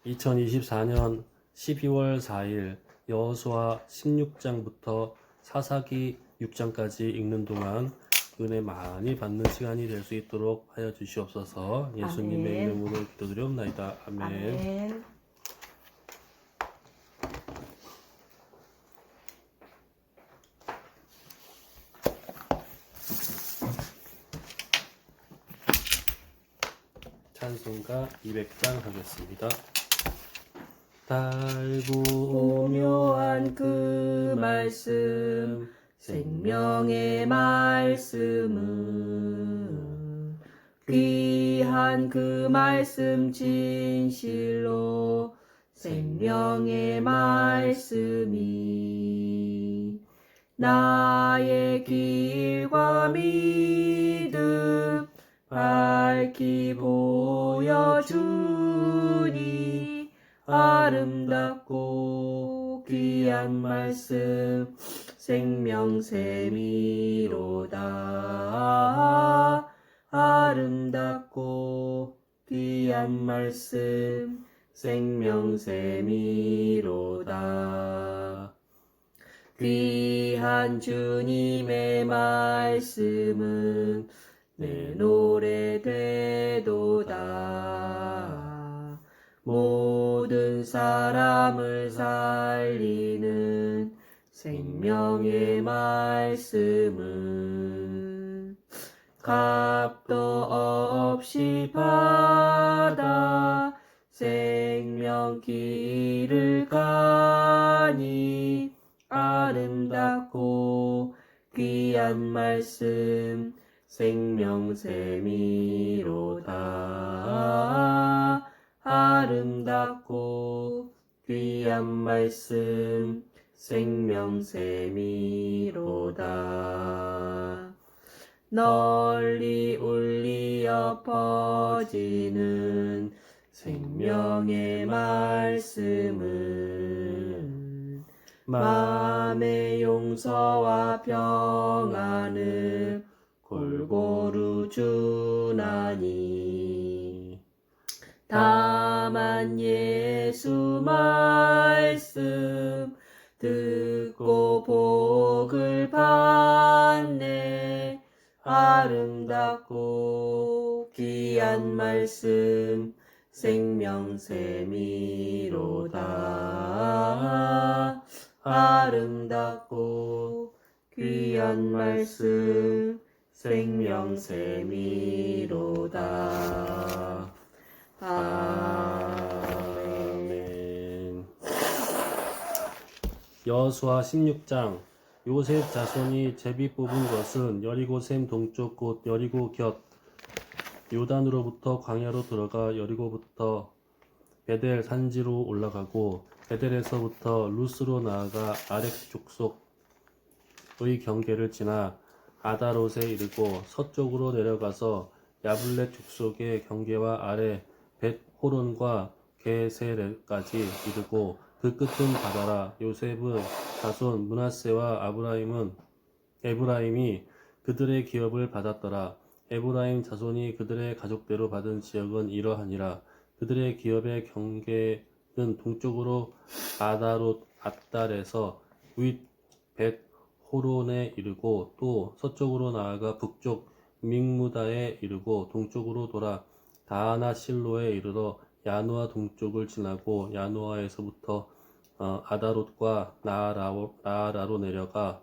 2024년 12월 4일 여호수아 16장부터 사사기 6장까지 읽는 동안 은혜 많이 받는 시간이 될 수 있도록 하여 주시옵소서. 예수님의 아멘. 이름으로 기도드리옵나이다. 아멘. 아멘. 찬송가 200장 하겠습니다. 달고 오묘한 그 말씀, 생명의 말씀은 귀한 그 말씀 진실로 생명의 말씀이 나의 길과 믿음 밝히 보여주니 아름답고 귀한 말씀 생명샘이로다. 아름답고 귀한 말씀 생명샘이로다. 귀한 주님의 말씀은 내 노래 되도다. 모든 사람을 살리는 생명의 말씀은 값도 없이 받아 생명길을 가니 아름답고 귀한 말씀 생명샘이로다. 아름답고 귀한 말씀 생명샘이로다. 널리 울리어 퍼지는 생명의 말씀은 마음의 용서와 평안을 골고루 주나니 다만 예수 말씀 듣고 복을 받네. 아름답고 귀한 말씀 생명샘이로다. 아름답고 귀한 말씀 생명샘이로다. 아멘. 여호수아 16장. 요셉 자손이 제비 뽑은 것은 여리고샘 동쪽 곧 여리고 곁 요단으로부터 광야로 들어가 여리고부터 베델 산지로 올라가고 베델에서부터 루스로 나아가 아렉 족속의 경계를 지나 아다롯에 이르고 서쪽으로 내려가서 야블렛 족속의 경계와 아래 벳호론과 게세레까지 이르고 그 끝은 바다라. 요셉은 자손 므낫세와 에브라임이 그들의 기업을 받았더라. 에브라임 자손이 그들의 가족대로 받은 지역은 이러하니라. 그들의 기업의 경계는 동쪽으로 아다롯 앗달에서 윗 벳호론에 이르고 또 서쪽으로 나아가 북쪽 믹무다에 이르고 동쪽으로 돌아 다하나 실로에 이르러 야누아 동쪽을 지나고 야누아에서부터 아다롯과 나아라로 내려가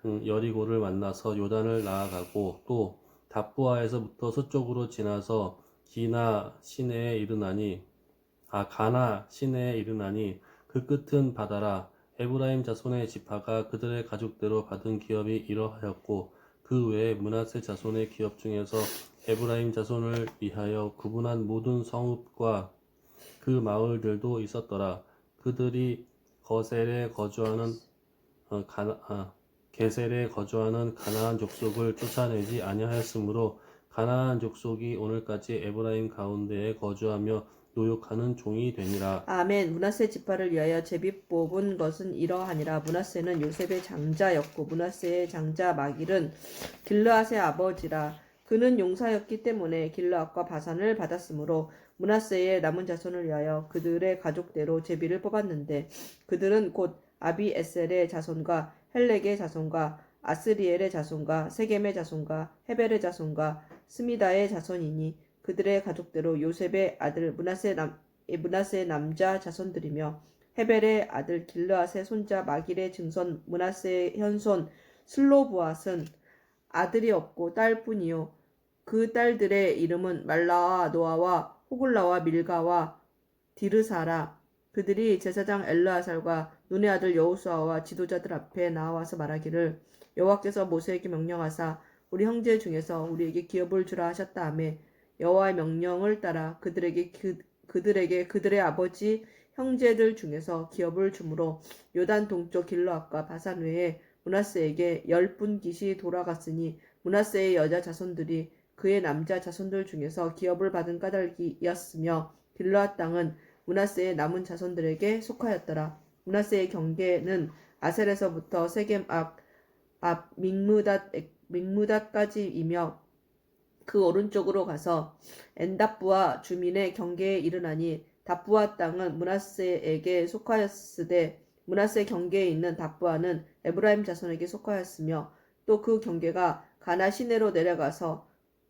여리고를 만나서 요단을 나아가고 또 답부아에서부터 서쪽으로 지나서 가나 시내에 이르나니 그 끝은 바다라. 에브라임 자손의 지파가 그들의 가족대로 받은 기업이 이러하였고 그 외에 므낫세 자손의 기업 중에서 에브라임 자손을 위하여 구분한 모든 성읍과 그 마을들도 있었더라. 그들이 게셀에 거주하는 가나안 족속을 쫓아내지 아니하였으므로 가나안 족속이 오늘까지 에브라임 가운데에 거주하며 노역하는 종이 되니라. 아멘. 므낫세 지파를 위하여 제비 뽑은 것은 이러하니라. 므낫세는 요셉의 장자였고 므낫세의 장자 마길은 길르앗의 아버지라. 그는 용사였기 때문에 길르앗과 바산을 받았으므로 므낫세의 남은 자손을 위하여 그들의 가족대로 제비를 뽑았는데 그들은 곧 아비에셀의 자손과 헬렉의 자손과 아스리엘의 자손과 세겜의 자손과 헤벨의 자손과 스미다의 자손이니 그들의 가족대로 요셉의 아들 므낫세의 남자 자손들이며 헤벨의 아들 길르앗의 손자 마길의 증손 므낫세의 현손 슬로브앗은 아들이 없고 딸뿐이요 그 딸들의 이름은 말라와 노아와 호글라와 밀가와 디르사라. 그들이 제사장 엘르아살과 눈의 아들 여호수아와 지도자들 앞에 나와서 말하기를 여호와께서 모세에게 명령하사 우리 형제 중에서 우리에게 기업을 주라 하셨다 하며 여호와의 명령을 따라 그들에게 그들의 아버지 형제들 중에서 기업을 주므로 요단 동쪽 길르앗과 바산 외에 므낫세에게 10분깃이 돌아갔으니 므낫세의 여자 자손들이 그의 남자 자손들 중에서 기업을 받은 까닭이었으며 길르앗 땅은 므낫세의 남은 자손들에게 속하였더라. 므낫세의 경계는 아셀에서부터 세겜 앞 믹무닷까지이며 그 오른쪽으로 가서 엔답부와 주민의 경계에 이르나니 답부아 땅은 므낫세에게 속하였으되 므낫세 경계에 있는 답부아는 에브라임 자손에게 속하였으며 또 그 경계가 가나 시내로 내려가서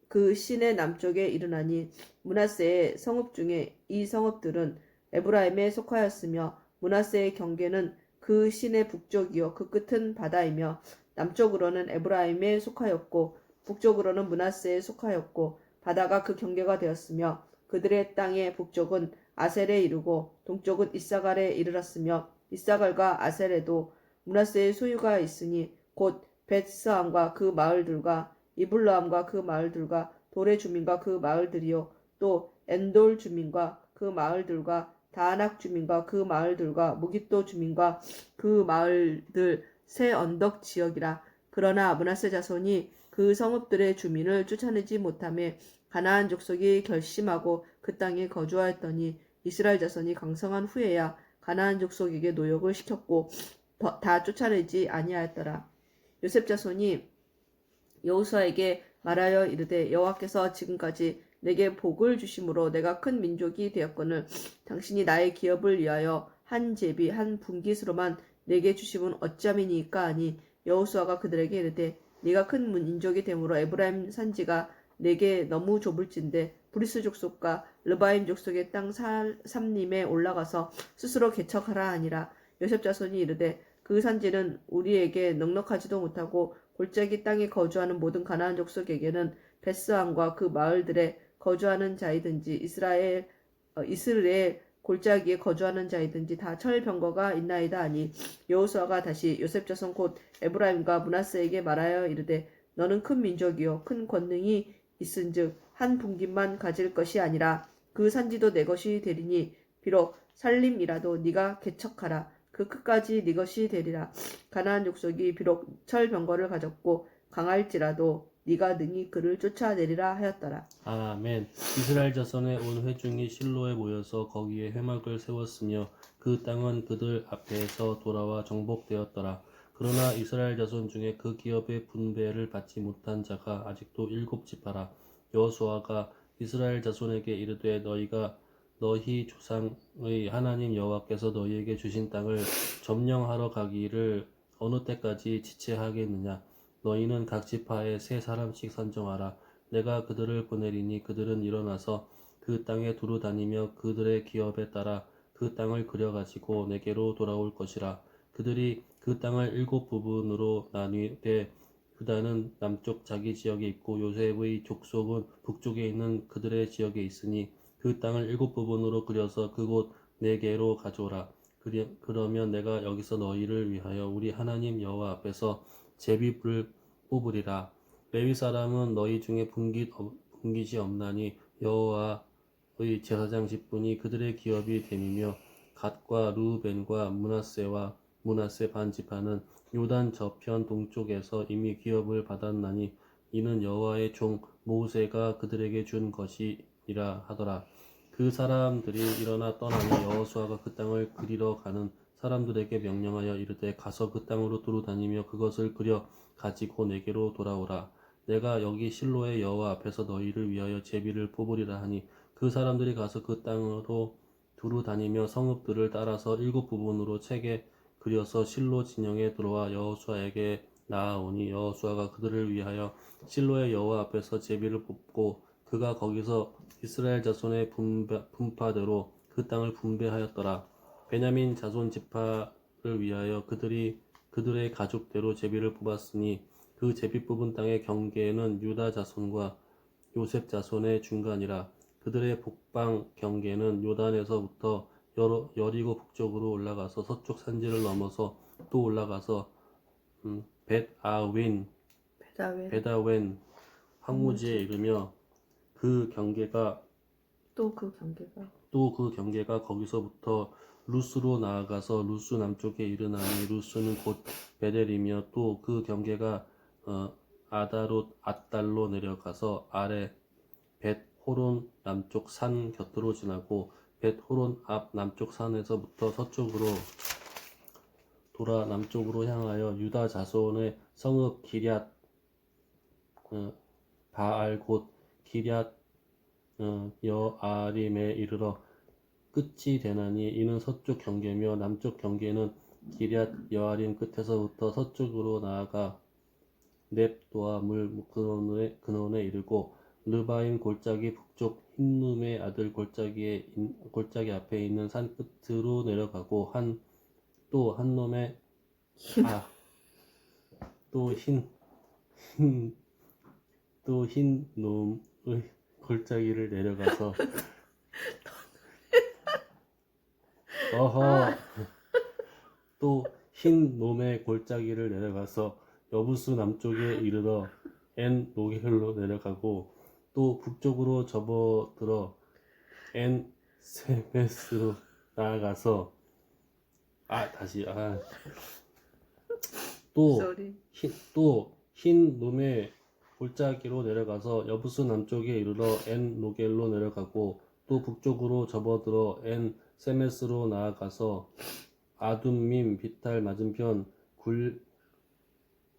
그 시내 남쪽에 이르나니 므낫세의 성읍 중에 이 성읍들은 에브라임에 속하였으며 므낫세의 경계는 그 시내 북쪽이요 그 끝은 바다이며 남쪽으로는 에브라임에 속하였고 북쪽으로는 므낫세에 속하였고 바다가 그 경계가 되었으며 그들의 땅의 북쪽은 아셀에 이르고 동쪽은 이사갈에 이르렀으며 이사갈과 아셀에도 므낫세의 소유가 있으니 곧 벳스함과 그 마을들과 이블라함과 그 마을들과 돌의 주민과 그 마을들이요 또 엔돌 주민과 그 마을들과 다낙 주민과 그 마을들과 무깃도 주민과 그 마을들 새 언덕 지역이라. 그러나 므낫세 자손이 그 성읍들의 주민을 쫓아내지 못하며 가나안 족속이 결심하고 그 땅에 거주하였더니 이스라엘 자손이 강성한 후에야 가나안 족속에게 노역을 시켰고 다 쫓아내지 아니하였더라. 요셉 자손이 여호수아에게 말하여 이르되 여호와께서 지금까지 내게 복을 주심으로 내가 큰 민족이 되었거늘 당신이 나의 기업을 위하여 한 제비 한 분깃으로만 내게 주심은 어찌함이니까 하니 여호수아가 그들에게 이르되 네가 큰 민족이 되므로 에브라임 산지가 내게 너무 좁을진데 브리스 족속과 르바임 족속의 땅 삼림에 올라가서 스스로 개척하라 하니라. 요셉 자손이 이르되 그 산지는 우리에게 넉넉하지도 못하고 골짜기 땅에 거주하는 모든 가나안 족속에게는 베스함과 그 마을들에 거주하는 자이든지 이스라엘 골짜기에 거주하는 자이든지 다 철병거가 있나이다 하니 여호수아가 다시 요셉 자손 곧 에브라임과 므낫세에게 말하여 이르되 너는 큰 민족이요 큰 권능이 있은즉 한 분깃만 가질 것이 아니라 그 산지도 내 것이 되리니 비록 살림이라도 네가 개척하라. 그 끝까지 네 것이 되리라. 가나안 족속이 비록 철병거를 가졌고 강할지라도 네가 능히 그를 쫓아내리라 하였더라. 아멘. 이스라엘 자손의 온 회중이 실로에 모여서 거기에 회막을 세웠으며 그 땅은 그들 앞에서 돌아와 정복되었더라. 그러나 이스라엘 자손 중에 그 기업의 분배를 받지 못한 자가 아직도 7지파라. 여호수아가 이스라엘 자손에게 이르되 너희 조상의 하나님 여호와께서 너희에게 주신 땅을 점령하러 가기를 어느 때까지 지체하겠느냐. 너희는 각 지파에 3사람씩 선정하라. 내가 그들을 보내리니 그들은 일어나서 그 땅에 두루 다니며 그들의 기업에 따라 그 땅을 그려가지고 내게로 돌아올 것이라. 그들이 그 땅을 7부분으로 나뉘되 유다는 남쪽 자기 지역에 있고 요셉의 족속은 북쪽에 있는 그들의 지역에 있으니 그 땅을 7부분으로 그려서 그곳 내게로 가져오라. 그러면 내가 여기서 너희를 위하여 우리 하나님 여호와 앞에서 제비를 뽑으리라. 레위 사람은 너희 중에 분깃이 없나니 여호와의 제사장 직분이 그들의 기업이 됨이며 갓과 르우벤과 므낫세 반지파는 요단 저편 동쪽에서 이미 기업을 받았나니 이는 여호와의 종 모세가 그들에게 준 것이라 하더라. 그 사람들이 일어나 떠나니 여호수아가 그 땅을 그리러 가는 사람들에게 명령하여 이르되 가서 그 땅으로 두루 다니며 그것을 그려 가지고 내게로 돌아오라. 내가 여기 실로의 여호와 앞에서 너희를 위하여 제비를 뽑으리라 하니 그 사람들이 가서 그 땅으로 두루 다니며 성읍들을 따라서 7부분으로 책에 그려서 실로 진영에 들어와 여호수아에게 나아오니 여호수아가 그들을 위하여 실로의 여호와 앞에서 제비를 뽑고 그가 거기서 이스라엘 자손의 분파대로 그 땅을 분배하였더라. 베냐민 자손 지파를 위하여 그들의 가족대로 제비를 뽑았으니 그 제비 뽑은 땅의 경계는 유다 자손과 요셉 자손의 중간이라. 그들의 북방 경계는 요단에서부터 여리고 북쪽으로 올라가서 서쪽 산지를 넘어서 또 올라가서 베다웬 황무지에 이르며 그 경계가 또 그 경계가 거기서부터 루스로 나아가서 루스 남쪽에 이르나니 루스는 곧 베델이며 또 그 경계가 앗달로 내려가서 아래 벳 호론 남쪽 산 곁으로 지나고 벳 호론 앞 남쪽 산에서부터 서쪽으로 돌아 남쪽으로 향하여 유다 자손의 성읍 기럇 바알 곧 기럇 여아림에 이르러 끝이 되나니 이는 서쪽 경계며 남쪽 경계는 기럇 여아림 끝에서부터 서쪽으로 나아가 넵도아 물 근원에 이르고 르바임 골짜기 북쪽 흰룸의 아들 골짜기 앞에 있는 산 끝으로 내려가고 또 한 놈의 또 흰 놈의 골짜기를 내려가서 또 흰 놈의 골짜기를 내려가서 여부스 남쪽에 이르러 엔 로겔로 내려가고 또 북쪽으로 접어들어 엔 세메스로 나아가서 또 흰 놈의 골짜기로 내려가서 여부스 남쪽에 이르러 엔 로겔로 내려가고 또 북쪽으로 접어들어 엔 세메스로 나아가서 아둠밈 비탈 맞은편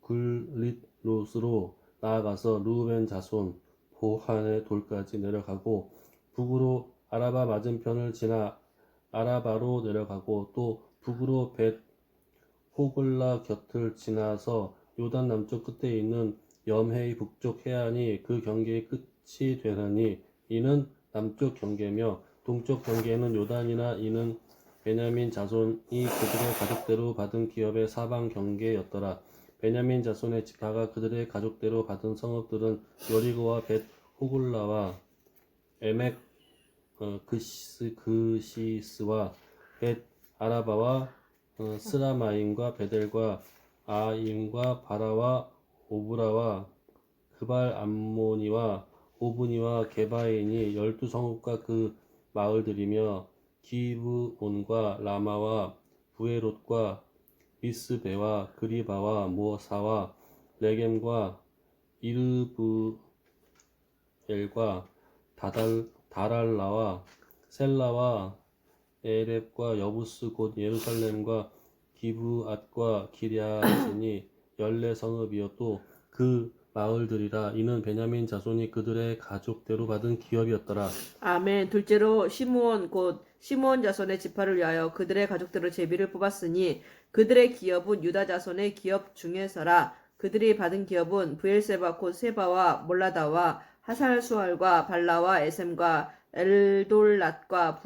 굴릿롯으로 나아가서 루벤 자손 보한의 돌까지 내려가고 북으로 아라바 맞은편을 지나 아라바로 내려가고 또 북으로 벳 호글라 곁을 지나서 요단 남쪽 끝에 있는 염해의 북쪽 해안이 그 경계의 끝이 되나니 이는 남쪽 경계며 동쪽 경계는 요단이나 이는 베냐민 자손이 그들의 가족대로 받은 기업의 사방 경계였더라. 베냐민 자손의 지파가 그들의 가족대로 받은 성읍들은 여리고와 벳 호글라와 에멕 그시스와 벳 아라바와 스라마임과 베델과 아임과 바라와 오브라와 그발 암모니와 오브니와 게바인이 12성읍과 그 마을들이며 기브온과 라마와 부에롯과 미스베와 그리바와 모사와 레겜과 이르브엘과 다랄라와 셀라와 에렙과 여부스 곧 예루살렘과 기브앗과 기럇이 14성읍이요 또 그 마을들이라. 이는 베냐민 자손이 그들의 가족대로 받은 기업이었더라. 아멘. 둘째로 시므온 곧 시므온 자손의 지파를 위하여 그들의 가족대로 제비를 뽑았으니 그들의 기업은 유다 자손의 기업 중에서라. 그들이 받은 기업은 브엘세바 곧 세바와 몰라다와 하살수알과 발라와 에셈과 엘돌랏과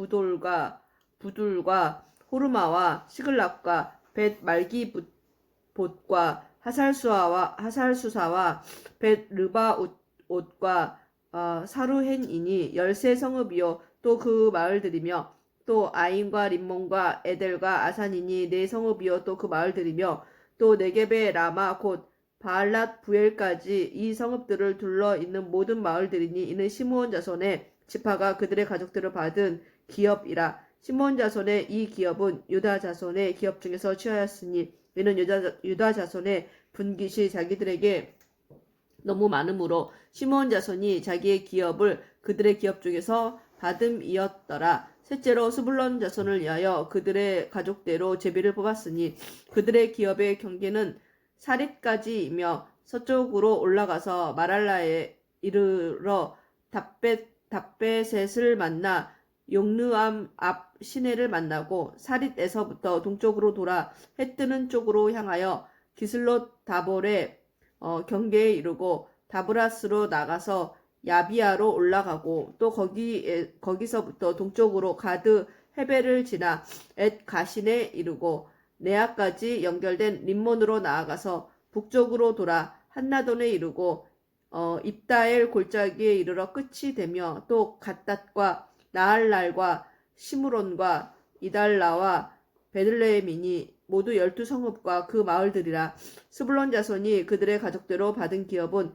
부둘과 호르마와 시글락과 벳 말기봇과 하살수사와 벳 르바옷과 사루헨이니 13성읍이요 또 그 마을들이며 또 아임과 림몬과 에델과 아산이니 4성읍이요 또 그 마을들이며 또 네겝의 라마 곧 바알랏 부엘까지 이 성읍들을 둘러 있는 모든 마을들이니 이는 시므온 자손의 지파가 그들의 가족대로 받은 기업이라. 시므온 자손의 이 기업은 유다 자손의 기업 중에서 취하였으니 이는 유다 자손의 분깃이 자기들에게 너무 많으므로 시므온 자손이 자기의 기업을 그들의 기업 중에서 받음이었더라. 셋째로 스불론 자손을 위하여 그들의 가족대로 제비를 뽑았으니 그들의 기업의 경계는 사릿까지이며 서쪽으로 올라가서 마랄라에 이르러 답벳 답베셋을 만나 용르암 앞 시내를 만나고 사릿에서부터 동쪽으로 돌아 해 뜨는 쪽으로 향하여 기슬롯 다볼의 경계에 이르고 다브라스로 나가서 야비아로 올라가고 또 거기서부터 동쪽으로 가드 헤벨을 지나 엣 가신에 이르고 네아까지 연결된 림몬으로 나아가서 북쪽으로 돌아 한나돈에 이르고 입다엘 골짜기에 이르러 끝이 되며 또 갓닷과 나할랄과 시므론과 이달라와 베들레헴이니 모두 12성읍과 그 마을들이라. 스불론 자손이 그들의 가족대로 받은 기업은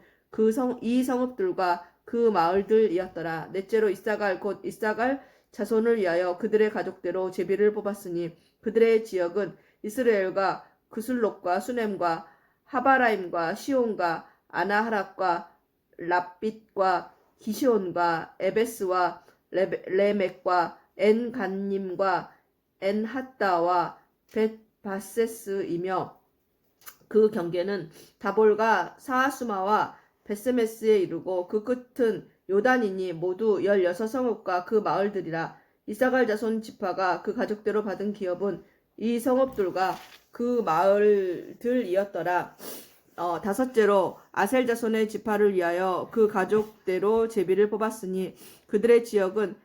이 성읍들과 그 마을들이었더라. 넷째로 이사갈 곧 이사갈 자손을 위하여 그들의 가족대로 제비를 뽑았으니 그들의 지역은 이스라엘과 그슬롯과 수넴과 하바라임과 시온과 아나하락과 랍빗과 기시온과 에베스와 레멕과 엔간님과 엔핫다와 벳바세스이며 그 경계는 다볼과 사하수마와 베스메스에 이르고 그 끝은 요단이니 모두 16성읍과 그 마을들이라. 이사갈 자손 지파가 그 가족대로 받은 기업은 이 성읍들과 그 마을들이었더라. 다섯째로 아셀 자손의 지파를 위하여 그 가족대로 제비를 뽑았으니 그들의 지역은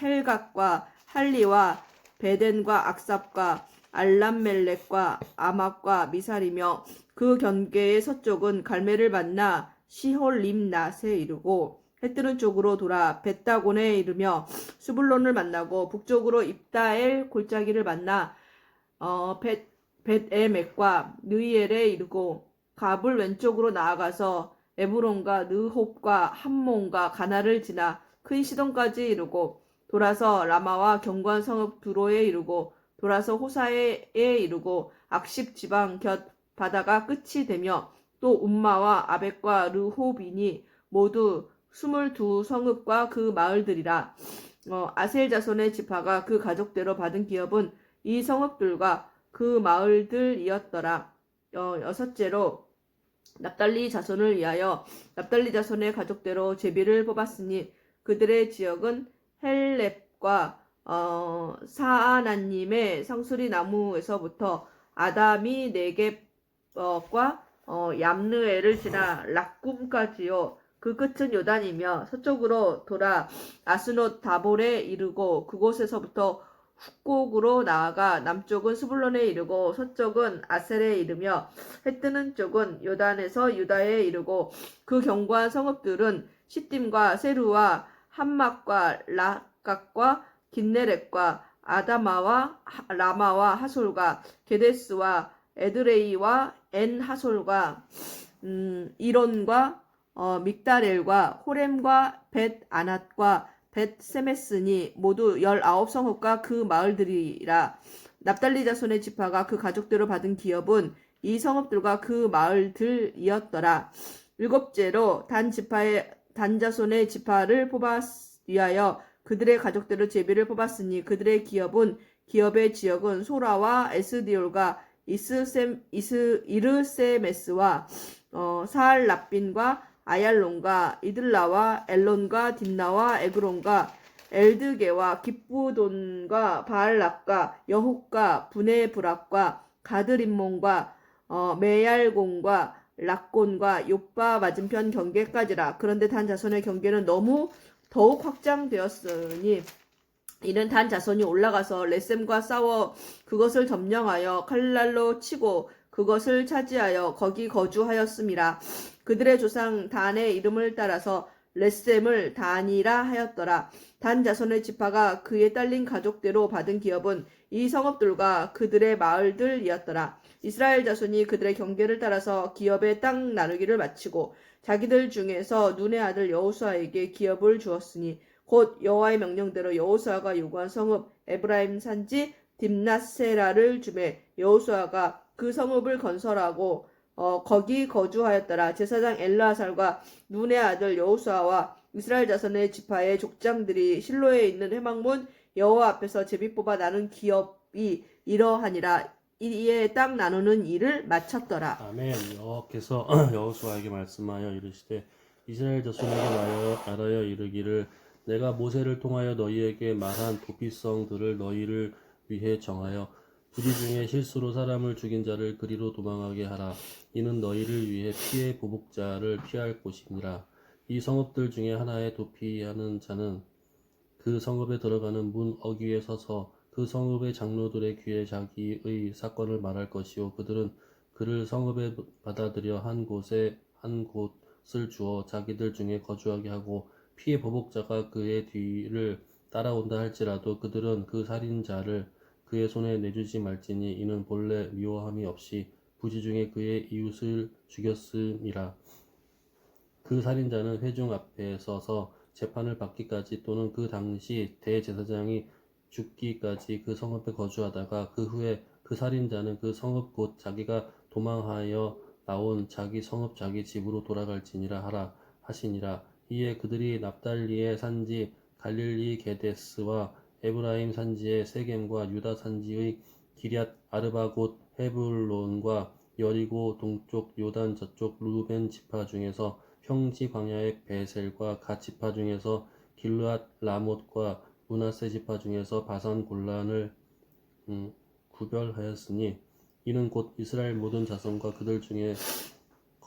헬갓과 할리와 베덴과 악삽과 알람멜렉과 아막과 미살이며 그 경계의 서쪽은 갈멜을 만나 시홀림낫에 이르고 해뜨는 쪽으로 돌아 벳다곤에 이르며 수불론을 만나고 북쪽으로 입다엘 골짜기를 만나 벳에멕과 느이엘에 이르고 갑을 왼쪽으로 나아가서 에브론과 느홉과 함몬과 가나를 지나 큰 시돈까지 이르고 돌아서 라마와 경관 성읍 두로에 이르고 돌아서 호사에 이르고 악십 지방 곁 바다가 끝이 되며 또 움마와 아벡과 르호빈이 모두 22성읍과 그 마을들이라. 아셀 자손의 지파가 그 가족대로 받은 기업은 이 성읍들과 그 마을들이었더라. 여섯째로 납달리 자손을 위하여 납달리 자손의 가족대로 제비를 뽑았으니 그들의 지역은 헬렙과 사아나님의 상수리 나무에서부터 아담이 네겝과 얌느엘을 지나 락꿈까지요. 그 끝은 요단이며 서쪽으로 돌아 아스노 다볼에 이르고 그곳에서부터 훅곡으로 나아가 남쪽은 스불론에 이르고 서쪽은 아셀에 이르며 해뜨는 쪽은 요단에서 유다에 이르고 그 경관 성읍들은 시딤과 세루와 함막과 라각과 긴네렛과 아다마와 라마와 하솔과 게데스와 에드레이와 엔 하솔과 이론과 믹다렐과 호렘과 벳 아낫과 벳 세메스니 모두 19성읍과 그 마을들이라. 납달리 자손의 지파가 그 가족대로 받은 기업은 이 성읍들과 그 마을들이었더라. 일곱째로 단 자손의 지파를 뽑아 위하여 그들의 가족대로 제비를 뽑았으니 그들의 기업의 지역은 소라와 에스디올과 이르세메스와 사알랍빈과 아얄론과 이들라와 엘론과 딥나와 에그론과 엘드게와 기쁘돈과 바알랍과 여훅과 부네브락과 가드림몬과 메얄공과 락곤과 요빠 맞은편 경계까지라. 그런데 단 자손의 경계는 너무 더욱 확장되었으니 이는 단 자손이 올라가서 레셈과 싸워 그것을 점령하여 칼날로 치고 그것을 차지하여 거기 거주하였음이라. 그들의 조상 단의 이름을 따라서 레셈을 단이라 하였더라. 단 자손의 지파가 그의 딸린 가족대로 받은 기업은 이 성읍들과 그들의 마을들이었더라. 이스라엘 자손이 그들의 경계를 따라서 기업의 땅 나누기를 마치고 자기들 중에서 눈의 아들 여호수아에게 기업을 주었으니 곧 여호와의 명령대로 여호수아가 요구한 성읍 에브라임 산지 딥낫세라를 주매 여호수아가 그 성읍을 건설하고 거기 거주하였더라. 제사장 엘르아살과 눈의 아들 여호수아와 이스라엘 자손의 지파의 족장들이 실로에 있는 회막문 여호와 앞에서 제비 뽑아 나눈 기업이 이러하니라. 이에 땅 나누는 일을 마쳤더라. 아멘. 여호와께서 여호수아에게 말씀하여 이르시되 이스라엘 자손에게 말하여 이르기를 내가 모세를 통하여 너희에게 말한 도피성들을 너희를 위해 정하여 부지 중에 실수로 사람을 죽인 자를 그리로 도망하게 하라. 이는 너희를 위해 피해 보복자를 피할 곳이니라. 이 성읍들 중에 하나에 도피하는 자는 그 성읍에 들어가는 문 어귀에 서서 그 성읍의 장로들의 귀에 자기의 사건을 말할 것이요 그들은 그를 성읍에 받아들여 한 곳을 주어 자기들 중에 거주하게 하고 피해 보복자가 그의 뒤를 따라온다 할지라도 그들은 그 살인자를 그의 손에 내주지 말지니 이는 본래 미워함이 없이 부지 중에 그의 이웃을 죽였음이라. 그 살인자는 회중 앞에 서서 재판을 받기까지 또는 그 당시 대제사장이 죽기까지 그 성읍에 거주하다가 그 후에 그 살인자는 그 성읍 곧 자기가 도망하여 나온 자기 성읍 자기 집으로 돌아갈지니라 하라 하시니라. 이에 그들이 납달리의 산지 갈릴리 게데스와 에브라임 산지의 세겜과 유다 산지의 기럇 아르바 곧 헤불론과 여리고 동쪽 요단 저쪽 루벤 지파 중에서 평지 광야의 베셀과 갓 지파 중에서 길르앗 라못과 므낫세 지파 중에서 바산 골란을 구별하였으니 이는 곧 이스라엘 모든 자손과 그들 중에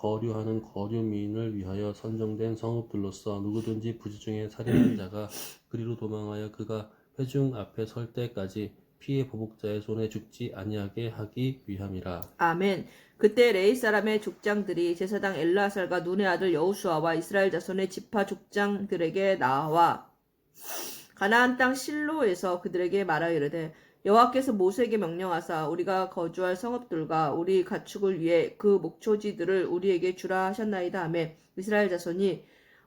거류하는 거류민을 위하여 선정된 성읍들로서 누구든지 부지 중에 살인한 자가 그리로 도망하여 그가 회중 앞에 설 때까지 피해 보복자의 손에 죽지 아니하게 하기 위함이라. 아멘. 그때 레위 사람의 족장들이 제사장 엘르아살과 눈의 아들 여호수아와 이스라엘 자손의 지파 족장들에게 나와 가나안 땅 실로에서 그들에게 말하여 이르되 여호와께서 모세에게 명령하사 우리가 거주할 성읍들과 우리 가축을 위해 그 목초지들을 우리에게 주라 하셨나이다 하며 이스라엘 자손이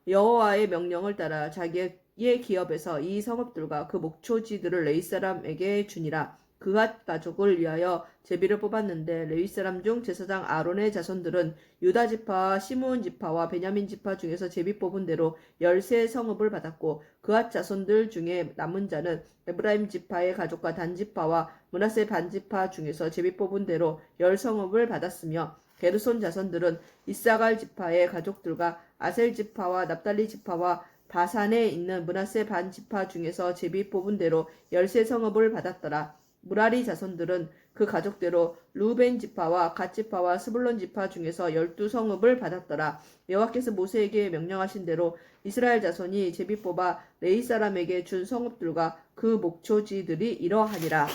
여호와의 명령을 따라 자기의 기업에서 이 성읍들과 그 목초지들을 레위 사람에게 주니라. 그앗 가족을 위하여 제비를 뽑았는데 레위 사람 중 제사장 아론의 자손들은 유다 지파와 시므온 지파와 베냐민 지파 중에서 제비 뽑은 대로 13성읍을 받았고 그앗 자손들 중에 남은 자는 에브라임 지파의 가족과 단 지파와 므낫세 반 지파 중에서 제비 뽑은 대로 10성읍을 받았으며 게르손 자손들은 이사갈 지파의 가족들과 아셀 지파와 납달리 지파와 바산에 있는 므낫세 반 지파 중에서 제비 뽑은 대로 13성읍을 받았더라. 무라리 자손들은 그 가족대로 루벤 지파와 갓 지파와 스불론 지파 중에서 12성읍을 받았더라. 여호와께서 모세에게 명령하신 대로 이스라엘 자손이 제비 뽑아 레위 사람에게 준 성읍들과 그 목초지들이 이러하니라.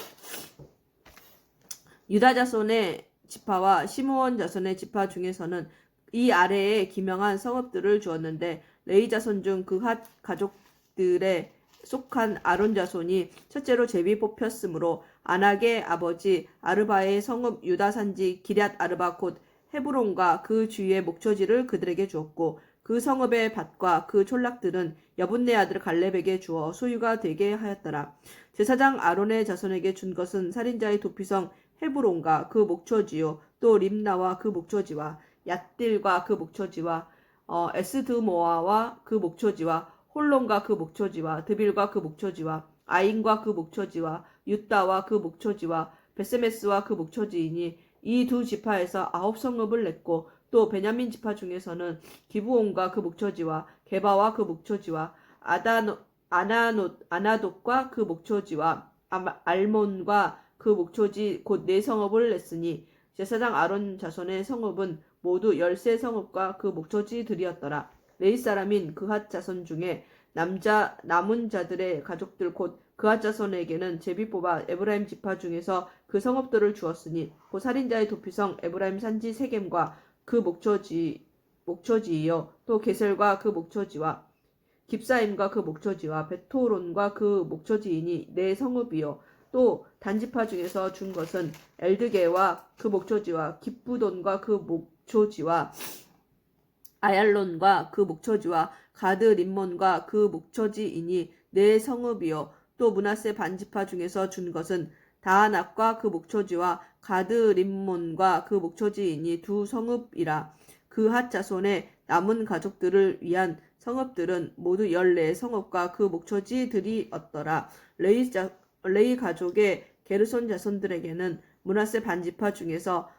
유다 자손의 지파와 시므온 자손의 지파 중에서는 이 아래에 기명한 성읍들을 주었는데 레위 자손 중 그핫 가족들의 속한 아론 자손이 첫째로 제비 뽑혔으므로 아낙의 아버지 아르바의 성읍 유다 산지 기럇 아르바 곧 헤브론과 그 주위의 목초지를 그들에게 주었고 그 성읍의 밭과 그 촌락들은 여분네 아들 갈렙에게 주어 소유가 되게 하였더라. 제사장 아론의 자손에게 준 것은 살인자의 도피성 헤브론과 그 목초지요 또 림나와 그 목초지와 얏딜과 그 목초지와 에스드모아와 그 목초지와 홀론과 그 목초지와 드빌과 그 목초지와 아인과 그 목초지와 유다와 그 목초지와 베세메스와 그 목초지이니 이 두 지파에서 9성읍을 냈고 또 베냐민 지파 중에서는 기브온과 그 목초지와 게바와 그 목초지와 아나돗과 그 목초지와 알몬과 그 목초지 곧 4성읍을 냈으니 제사장 아론 자손의 성읍은 모두 13성읍과 그 목초지들이었더라. 레위 사람인 그핫 자손 중에 남은 자들의 가족들 곧 그핫 자손에게는 제비 뽑아 에브라임 지파 중에서 그 성읍들을 주었으니 곧 살인자의 도피성 에브라임 산지 세겜과 그 목초지이요 또 게셀과 그 목초지와 깁사임과 그 목초지와 베토론과 그 목초지이니 4성읍이요 또 단지파 중에서 준 것은 엘드게와 그 목초지와 깁부돈과 그 목초지와 아얄론과 그 목초지와 가드 림몬과 그 목초지이니 4성읍이요 또 므낫세 반지파 중에서 준 것은 다하낙과 그 목초지와 가드 림몬과 그 목초지이니 2성읍이라. 그핫 자손의 남은 가족들을 위한 성읍들은 모두 14성읍과 그 목초지들이었더라. 레위 가족의 게르손 자손들에게는 므낫세 반지파 중에서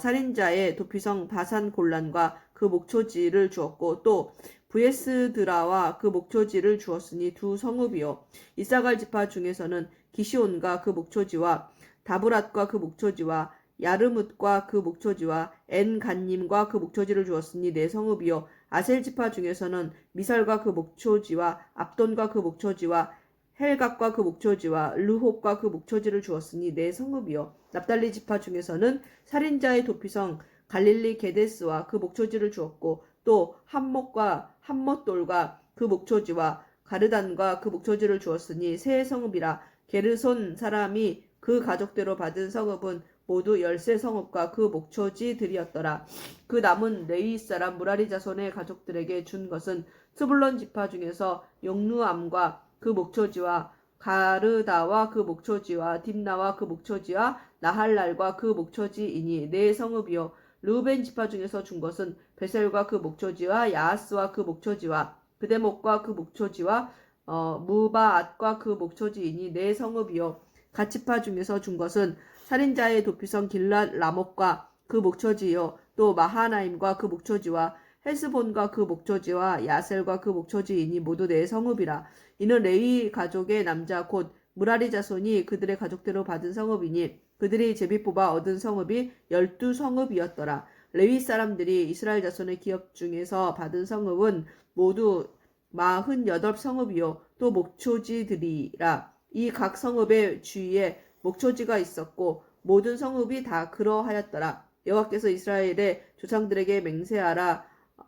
살인자의 도피성 바산 골란과 그 목초지를 주었고 또 부에스드라와 그 목초지를 주었으니 두 성읍이요. 이사갈 지파 중에서는 기시온과 그 목초지와 다브랏과 그 목초지와 야르뭇과 그 목초지와 엔간님과 그 목초지를 주었으니 네 성읍이요. 아셀 지파 중에서는 미살과 그 목초지와 압돈과 그 목초지와 헬각과 그 목초지와 르홉과 그 목초지를 주었으니 네 성읍이요. 납달리 지파 중에서는 살인자의 도피성 갈릴리 게데스와 그 목초지를 주었고 또 함목과 함못돌과 그 목초지와 가르단과 그 목초지를 주었으니 세 성읍이라. 게르손 사람이 그 가족대로 받은 성읍은 모두 13성읍과 그 목초지들이었더라. 그 남은 레위 사람 무라리 자손의 가족들에게 준 것은 스불론 지파 중에서 용누암과 그 목초지와 가르다와 그 목초지와 딥나와 그 목초지와 나할랄과 그 목초지이니 네 성읍이요. 르우벤 지파 중에서 준 것은 베셀과 그 목초지와 야하스와 그 목초지와 그데목과 그 목초지와 무바앗과 그 목초지이니 네 성읍이요. 갓지파 중에서 준 것은 살인자의 도피성 길랏 라목과 그 목초지요. 또 마하나임과 그 목초지와 헬스본과 그 목초지와 야셀과 그 목초지이니 모두 네 성읍이라. 이는 레위 가족의 남자 곧 무라리 자손이 그들의 가족대로 받은 성읍이니 그들이 제비 뽑아 얻은 성읍이 12성읍이었더라. 레위 사람들이 이스라엘 자손의 기업 중에서 받은 성읍은 모두 48성읍이요. 또 목초지들이라. 이 각 성읍의 주위에 목초지가 있었고 모든 성읍이 다 그러하였더라. 여호와께서 이스라엘의 조상들에게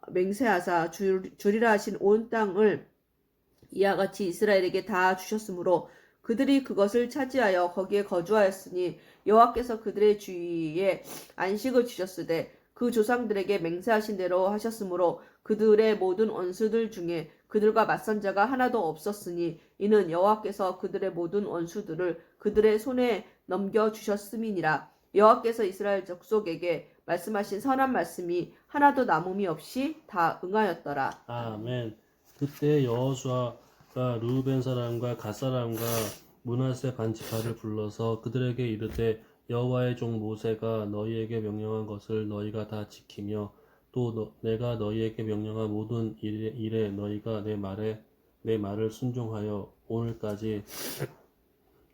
맹세하사 주리라 하신 온 땅을 이와 같이 이스라엘에게 다 주셨으므로 그들이 그것을 차지하여 거기에 거주하였으니 여호와께서 그들의 주위에 안식을 주셨으되 그 조상들에게 맹세하신 대로 하셨으므로 그들의 모든 원수들 중에 그들과 맞선 자가 하나도 없었으니 이는 여호와께서 그들의 모든 원수들을 그들의 손에 넘겨주셨음이니라. 여호와께서 이스라엘 족속에게 말씀하신 선한 말씀이 하나도 남음이 없이 다 응하였더라. 아멘. 그때 여호수아가 르우벤 사람과 갓 사람과 므낫세 반지파를 불러서 그들에게 이르되 여호와의 종 모세가 너희에게 명령한 것을 너희가 다 지키며 또 내가 너희에게 명령한 모든 일에 너희가 내 말을 순종하여 오늘까지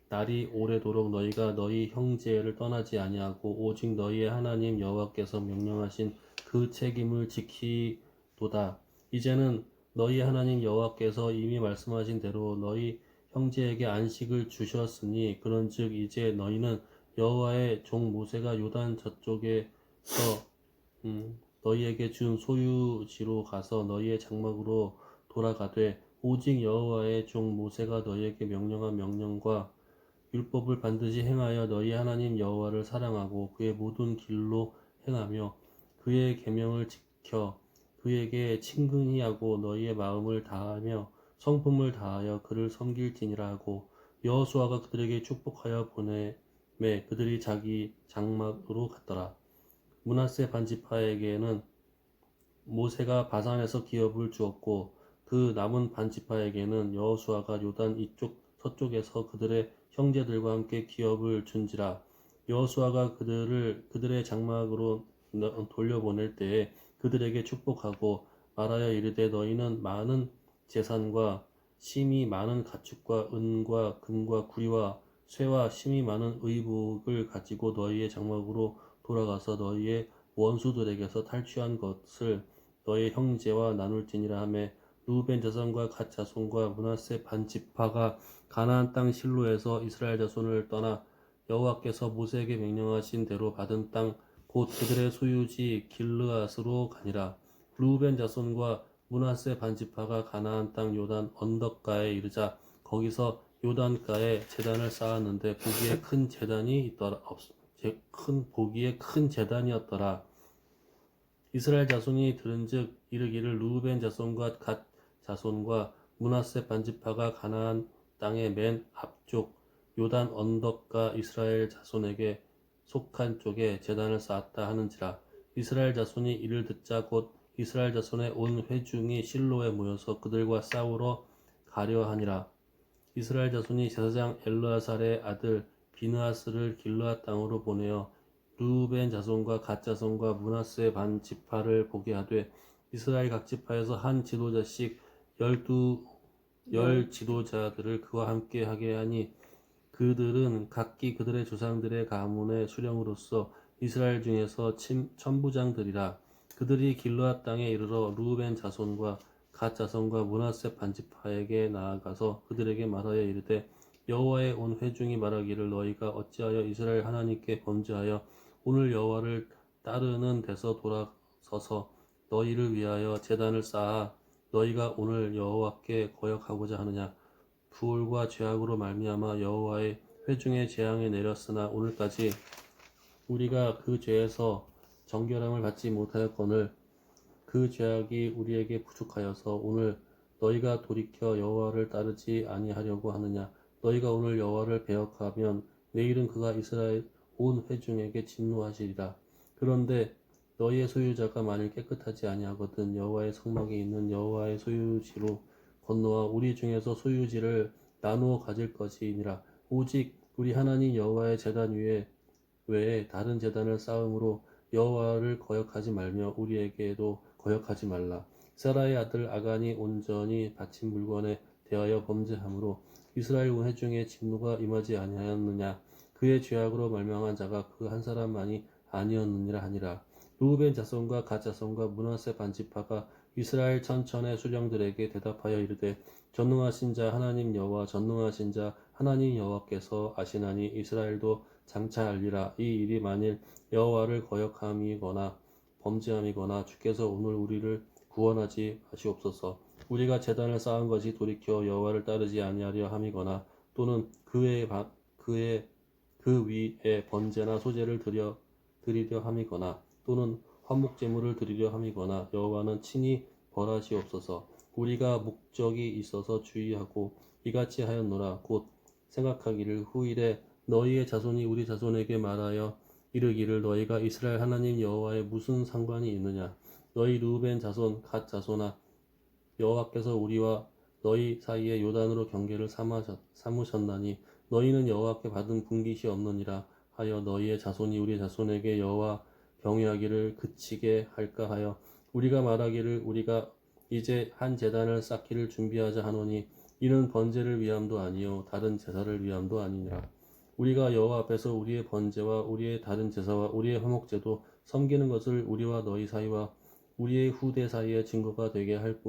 날이 오래도록 너희가 너희 형제를 떠나지 아니하고 오직 너희의 하나님 여호와께서 명령하신 그 책임을 지키도다. 이제는 너희 하나님 여호와께서 이미 말씀하신 대로 너희 형제에게 안식을 주셨으니 그런즉 이제 너희는 여호와의 종 모세가 요단 저쪽에서 너희에게 준 소유지로 가서 너희의 장막으로 돌아가되 오직 여호와의 종 모세가 너희에게 명령한 명령과 율법을 반드시 행하여 너희 하나님 여호와를 사랑하고 그의 모든 길로 행하며 그의 계명을 지켜 그에게 친근히 하고 너희의 마음을 다하며 성품을 다하여 그를 섬길지니라 하고 여호수아가 그들에게 축복하여 보내매 그들이 자기 장막으로 갔더라. 므낫세 반지파에게는 모세가 바산에서 기업을 주었고 그 남은 반지파에게는 여호수아가 요단 이쪽 서쪽에서 그들의 형제들과 함께 기업을 준지라. 여호수아가 그들의 장막으로 돌려보낼 때에 그들에게 축복하고 말하여 이르되 너희는 많은 재산과 심이 많은 가축과 은과 금과 구리와 쇠와 심이 많은 의복을 가지고 너희의 장막으로 돌아가서 너희의 원수들에게서 탈취한 것을 너희 형제와 나눌지니라 하며 르우벤 자손과 갓 자손과 므낫세 반지파가 가나안 땅 실로에서 이스라엘 자손을 떠나 여호와께서 모세에게 명령하신 대로 받은 땅 곧 그들의 소유지 길르앗으로 가니라. 르우벤 자손과 므낫세 반지파가 가나안 땅 요단 언덕가에 이르자 거기서 요단가에 제단을 쌓았는데 보기에 큰 제단이었더라. 이스라엘 자손이 들은즉 이르기를 르우벤 자손과 갓 자손과 므낫세 반지파가 가나안 땅의 맨 앞쪽 요단 언덕가 이스라엘 자손에게 속한 쪽에 제단을 쌓았다 하는지라. 이스라엘 자손이 이를 듣자 곧 이스라엘 자손의 온 회중이 실로에 모여서 그들과 싸우러 가려 하니라. 이스라엘 자손이 제사장 엘르아살의 아들 비느하스를 길르앗 땅으로 보내어 르우벤 자손과 갓 자손과 므낫세 반지파를 보게 하되 이스라엘 각 지파에서 한 지도자씩 12열 지도자들을 그와 함께 하게 하니 그들은 각기 그들의 조상들의 가문의 수령으로서 이스라엘 중에서 천부장들이라. 그들이 길르앗 땅에 이르러 루벤 자손과 갓 자손과 므낫세 반지파에게 나아가서 그들에게 말하여 이르되 여호와의 온 회중이 말하기를 너희가 어찌하여 이스라엘 하나님께 범죄하여 오늘 여호와를 따르는 데서 돌아서서 너희를 위하여 제단을 쌓아 너희가 오늘 여호와께 거역하고자 하느냐. 부울과 죄악으로 말미암아 여호와의 회중의 재앙에 내렸으나 오늘까지 우리가 그 죄에서 정결함을 받지 못하였거늘 그 죄악이 우리에게 부족하여서 오늘 너희가 돌이켜 여호와를 따르지 아니하려고 하느냐. 너희가 오늘 여호와를 배역하면 내일은 그가 이스라엘 온 회중에게 진노하시리라. 그런데 너희의 소유자가 만일 깨끗하지 아니하거든 여호와의 성막에 있는 여호와의 소유지로 건너와 우리 중에서 소유지를 나누어 가질 것이니라. 오직 우리 하나님 여호와의 제단 외에 다른 제단을 쌓음으로 여호와를 거역하지 말며 우리에게도 거역하지 말라. 사라의 아들 아간이 온전히 바친 물건에 대하여 범죄함으로 이스라엘 온 회중의 진노가 임하지 아니하였느냐. 그의 죄악으로 멸망한 자가 그 한 사람만이 아니었느니라 하니라. 루벤 자손과 갓 자손과 므낫세 반지파가 이스라엘 천천의 수령들에게 대답하여 이르되 전능하신 자 하나님 여호와 전능하신 자 하나님 여호와께서 아시나니 이스라엘도 장차 알리라. 이 일이 만일 여호와를 거역함이거나 범죄함이거나 주께서 오늘 우리를 구원하지 마시옵소서. 우리가 제단을 쌓은 것이 돌이켜 여호와를 따르지 아니하려 함이거나 또는 그 위에 번제나 소제를 드리려 함이거나 또는 화목제물을 드리려 함이거나 여호와는 친히 벌하시옵소서. 우리가 목적이 있어서 주의하고 이같이 하였노라. 곧 생각하기를 후일에 너희의 자손이 우리 자손에게 말하여 이르기를 너희가 이스라엘 하나님 여호와에 무슨 상관이 있느냐. 너희 루벤 자손 갓 자손아 여호와께서 우리와 너희 사이에 요단으로 경계를 삼으셨나니 너희는 여호와께 받은 분깃이 없느니라 하여 너희의 자손이 우리 자손에게 여호와 경외하기를 그치게 할까 하여 우리가 말하기를 우리가 이제 한 제단을 쌓기를 준비하자 하노니 이는 번제를 위함도 아니요 다른 제사를 위함도 아니니라. 우리가 여호와 앞에서 우리의 번제와 우리의 다른 제사와 우리의 화목제도 섬기는 것을 우리와 너희 사이와 우리의 후대 사이에 증거가 되게 할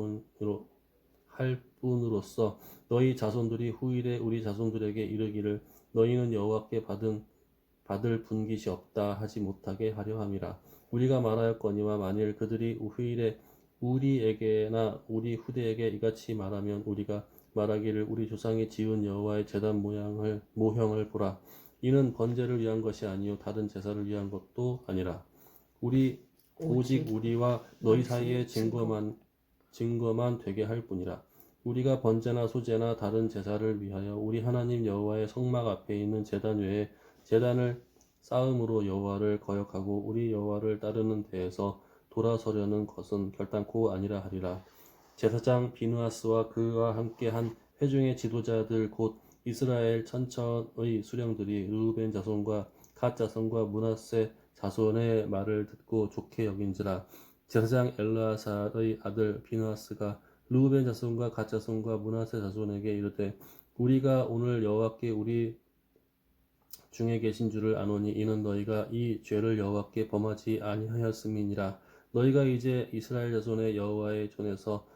뿐으로써 너희 자손들이 후일에 우리 자손들에게 이르기를 너희는 여호와께 받을 분깃이 없다 하지 못하게 하려 함이라. 우리가 말하였거니와 만일 그들이 후일에 우리에게나 우리 후대에게 이같이 말하면 우리가 말하기를 우리 조상이 지은 여호와의 제단 모형을 보라. 이는 번제를 위한 것이 아니요 다른 제사를 위한 것도 아니라 오직 우리와 너희 사이에 증거만 되게 할 뿐이라. 우리가 번제나 소제나 다른 제사를 위하여 우리 하나님 여호와의 성막 앞에 있는 제단 외에 제단을 쌓음으로 여호와를 거역하고 우리 여호와를 따르는 데에서 돌아서려는 것은 결단코 아니라 하리라. 제사장 비느하스와 그와 함께 한 회중의 지도자들 곧 이스라엘 천천의 수령들이 르우벤 자손과 갓 자손과 므낫세 자손의 말을 듣고 좋게 여긴지라. 제사장 엘르아살의 아들 비느하스가 르우벤 자손과 갓 자손과 므낫세 자손에게 이르되 우리가 오늘 여호와께 우리 중에 계신 줄을 아노니 이는 너희가 이 죄를 여호와께 범하지 아니하였음이니라. 너희가 이제 이스라엘 자손의 여호와의 손에서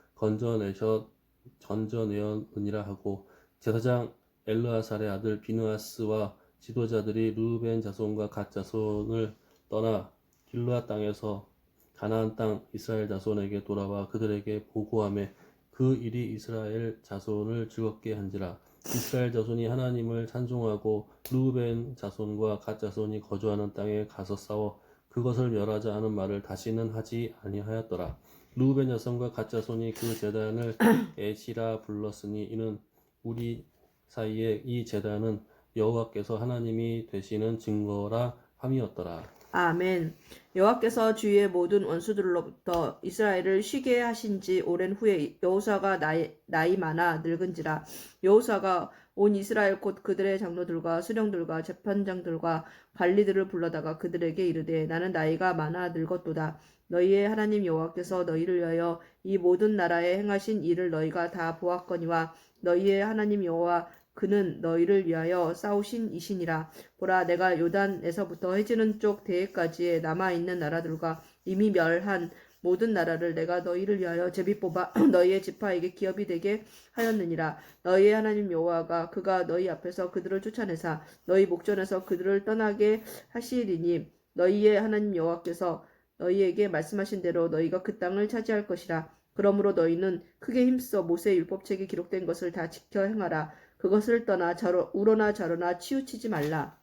건져내었느니라 하고 제사장 엘르아살의 아들 비느하스와 지도자들이 르우벤 자손과 갓 자손을 떠나 길르앗 땅에서 가나안 땅 이스라엘 자손에게 돌아와 그들에게 보고하며 그 일이 이스라엘 자손을 즐겁게 한지라. 이스라엘 자손이 하나님을 찬송하고 르우벤 자손과 갓 자손이 거주하는 땅에 가서 싸워 그것을 멸하자 하는 말을 다시는 하지 아니하였더라. 르우벤 자손과 갓 자손이 그 제단을 에시라 불렀으니 이는 우리 사이에 이 제단은 여호와께서 하나님이 되시는 증거라 함이었더라. 아멘. 여호와께서 주위의 모든 원수들로부터 이스라엘을 쉬게 하신 지 오랜 후에 여호사가 나이 많아 늙은지라. 여호사가 온 이스라엘 곧 그들의 장로들과 수령들과 재판장들과 관리들을 불러다가 그들에게 이르되 나는 나이가 많아 늙었도다. 너희의 하나님 여호와께서 너희를 위하여 이 모든 나라에 행하신 일을 너희가 다 보았거니와 너희의 하나님 여호와 그는 너희를 위하여 싸우신 이시니라. 보라, 내가 요단에서부터 해지는 쪽 대해까지에 남아있는 나라들과 이미 멸한 모든 나라를 내가 너희를 위하여 제비 뽑아 너희의 지파에게 기업이 되게 하였느니라. 너희의 하나님 여호와가 그가 너희 앞에서 그들을 쫓아내사 너희 목전에서 그들을 떠나게 하시리니 너희의 하나님 여호와께서 너희에게 말씀하신 대로 너희가 그 땅을 차지할 것이라. 그러므로 너희는 크게 힘써 모세의 율법책에 기록된 것을 다 지켜 행하라. 그것을 떠나 우러나 좌로나 치우치지 말라.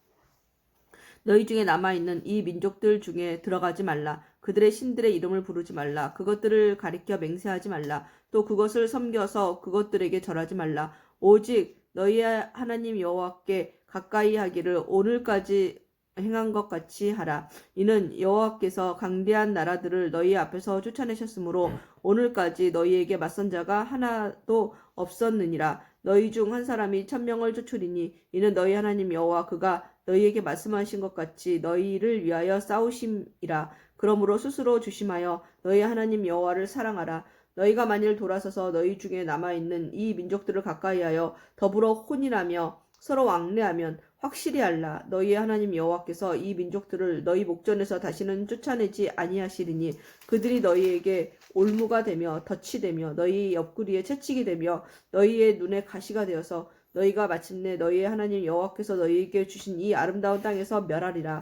너희 중에 남아있는 이 민족들 중에 들어가지 말라. 그들의 신들의 이름을 부르지 말라. 그것들을 가리켜 맹세하지 말라. 또 그것을 섬겨서 그것들에게 절하지 말라. 오직 너희의 하나님 여호와께 가까이 하기를 오늘까지 행한 것 같이 하라. 이는 여호와께서 강대한 나라들을 너희 앞에서 쫓아내셨으므로 오늘까지 너희에게 맞선 자가 하나도 없었느니라. 너희 중 한 사람이 1000명을 쫓으리니 이는 너희 하나님 여호와 그가 너희에게 말씀하신 것 같이 너희를 위하여 싸우심이라. 그러므로 스스로 조심하여 너희 하나님 여호와를 사랑하라. 너희가 만일 돌아서서 너희 중에 남아있는 이 민족들을 가까이하여 더불어 혼인하며 서로 왕래하면 확실히 알라. 너희의 하나님 여호와께서 이 민족들을 너희 목전에서 다시는 쫓아내지 아니하시리니 그들이 너희에게 올무가 되며 덫이 되며 너희 옆구리에 채찍이 되며 너희의 눈에 가시가 되어서 너희가 마침내 너희의 하나님 여호와께서 너희에게 주신 이 아름다운 땅에서 멸하리라.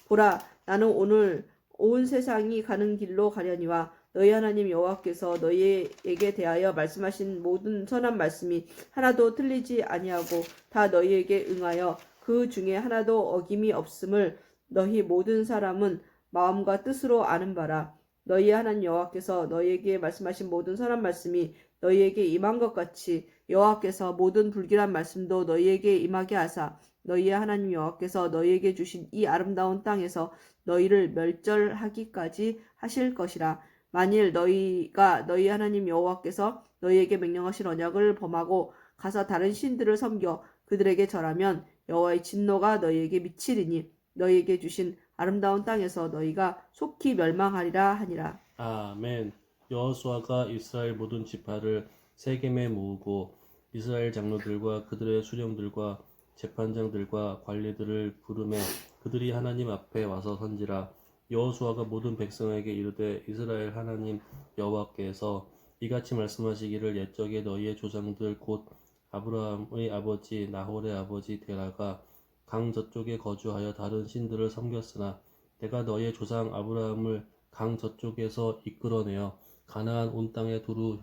보라, 나는 오늘 온 세상이 가는 길로 가려니와 너희 하나님 여호와께서 너희에게 대하여 말씀하신 모든 선한 말씀이 하나도 틀리지 아니하고 다 너희에게 응하여 그 중에 하나도 어김이 없음을 너희 모든 사람은 마음과 뜻으로 아는 바라. 너희의 하나님 여호와께서 너희에게 말씀하신 모든 선한 말씀이 너희에게 임한 것 같이 여호와께서 모든 불길한 말씀도 너희에게 임하게 하사 너희의 하나님 여호와께서 너희에게 주신 이 아름다운 땅에서 너희를 멸절하기까지 하실 것이라. 만일 너희가 너희 하나님 여호와께서 너희에게 명령하신 언약을 범하고 가서 다른 신들을 섬겨 그들에게 절하면 여호와의 진노가 너희에게 미치리니 너희에게 주신 아름다운 땅에서 너희가 속히 멸망하리라 하니라. 아멘. 여호수아가 이스라엘 모든 지파를 세겜에 모으고 이스라엘 장로들과 그들의 수령들과 재판장들과 관리들을 부르매 그들이 하나님 앞에 와서 선지라. 여호수아가 모든 백성에게 이르되 이스라엘 하나님 여호와께서 이같이 말씀하시기를 옛적에 너희의 조상들 곧 아브라함의 아버지 나홀의 아버지 데라가 강 저쪽에 거주하여 다른 신들을 섬겼으나 내가 너희의 조상 아브라함을 강 저쪽에서 이끌어내어 가나안 온 땅에 두루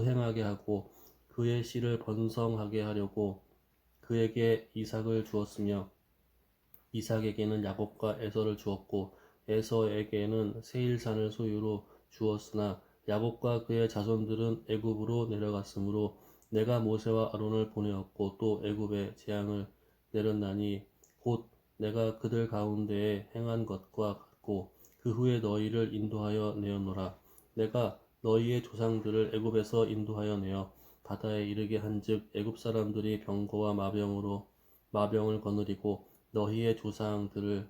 행하게 하고 그의 씨를 번성하게 하려고 그에게 이삭을 주었으며 이삭에게는 야곱과 에서를 주었고 에서에게는 세일산을 소유로 주었으나 야곱과 그의 자손들은 애굽으로 내려갔으므로 내가 모세와 아론을 보내었고 또 애굽에 재앙을 내렸나니 곧 내가 그들 가운데에 행한 것과 같고 그 후에 너희를 인도하여 내었노라. 내가 너희의 조상들을 애굽에서 인도하여 내어 바다에 이르게 한즉 애굽 사람들이 병거와 마병을 거느리고 너희의 조상들을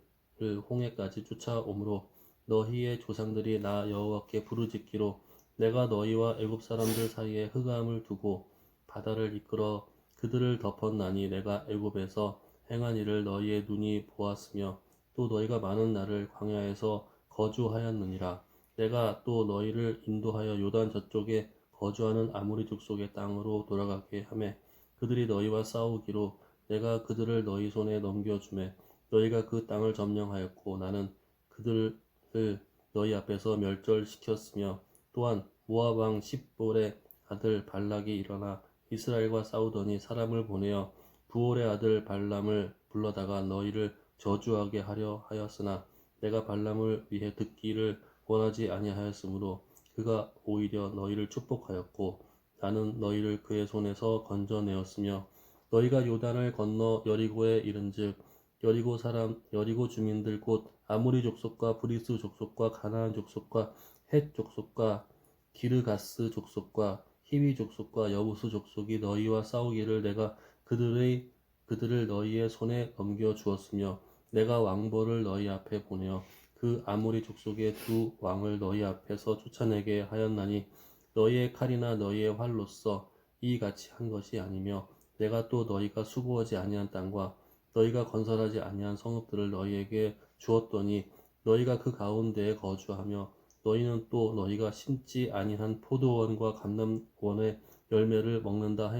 홍해까지 쫓아오므로 너희의 조상들이 나 여호와께 부르짖기로 내가 너희와 애굽 사람들 사이에 흑암을 두고 바다를 이끌어 그들을 덮었나니 내가 애굽에서 행한 일을 너희의 눈이 보았으며 또 너희가 많은 날을 광야에서 거주하였느니라. 내가 또 너희를 인도하여 요단 저쪽에 거주하는 아모리 족속의 땅으로 돌아가게 하매 그들이 너희와 싸우기로 내가 그들을 너희 손에 넘겨주매 너희가 그 땅을 점령하였고 나는 그들을 너희 앞에서 멸절시켰으며 또한 모압 왕 십볼의 아들 발락이 일어나 이스라엘과 싸우더니 사람을 보내어 부올의 아들 발람을 불러다가 너희를 저주하게 하려 하였으나 내가 발람을 위해 듣기를 원하지 아니하였으므로 그가 오히려 너희를 축복하였고 나는 너희를 그의 손에서 건져내었으며 너희가 요단을 건너 여리고에 이른즉 여리고 주민들 곧 아모리 족속과 브리스 족속과 가나안 족속과 헷 족속과 기르가스 족속과 히위 족속과 여부스 족속이 너희와 싸우기를 내가 그들을 너희의 손에 넘겨 주었으며 내가 왕벌을 너희 앞에 보내어 그 아모리 족속의 두 왕을 너희 앞에서 쫓아내게 하였나니 너희의 칼이나 너희의 활로써 이같이 한 것이 아니며 내가 또 너희가 수고하지 아니한 땅과 너희가 건설하지 아니한 성읍들을 너희에게 주었더니 너희가 그 가운데에 거주하며 너희는 또 너희가 심지 아니한 포도원과 감람원의 열매를 먹는다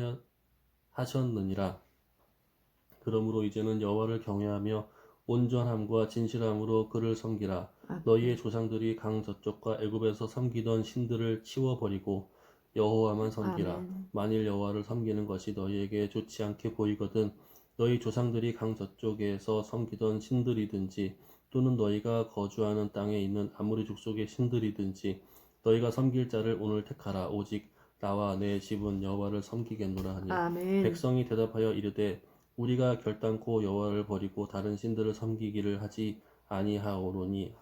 하셨느니라. 그러므로 이제는 여호와를 경외하며 온전함과 진실함으로 그를 섬기라. 너희의 조상들이 강 저쪽과 애굽에서 섬기던 신들을 치워버리고 여호와만 섬기라. 아멘. 만일 여호와를 섬기는 것이 너희에게 좋지 않게 보이거든 너희 조상들이 강 저쪽에서 섬기던 신들이든지 또는 너희가 거주하는 땅에 있는 아무리 족속의 신들이든지 너희가 섬길 자를 오늘 택하라. 오직 나와 내 집은 여호와를 섬기겠노라 하니 아멘. 백성이 대답하여 이르되 우리가 결단코 여호와를 버리고 다른 신들을 섬기기를 하지 아니하오리니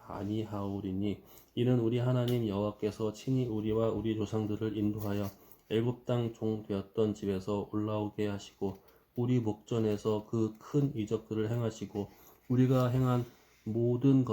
이는 우리 하나님 여호와께서 친히 우리와 우리 조상들을 인도하여 애굽 땅 종 되었던 집에서 올라오게 하시고 우리 목전에서 그 큰 이적들을 행하시고 우리가 행한 모든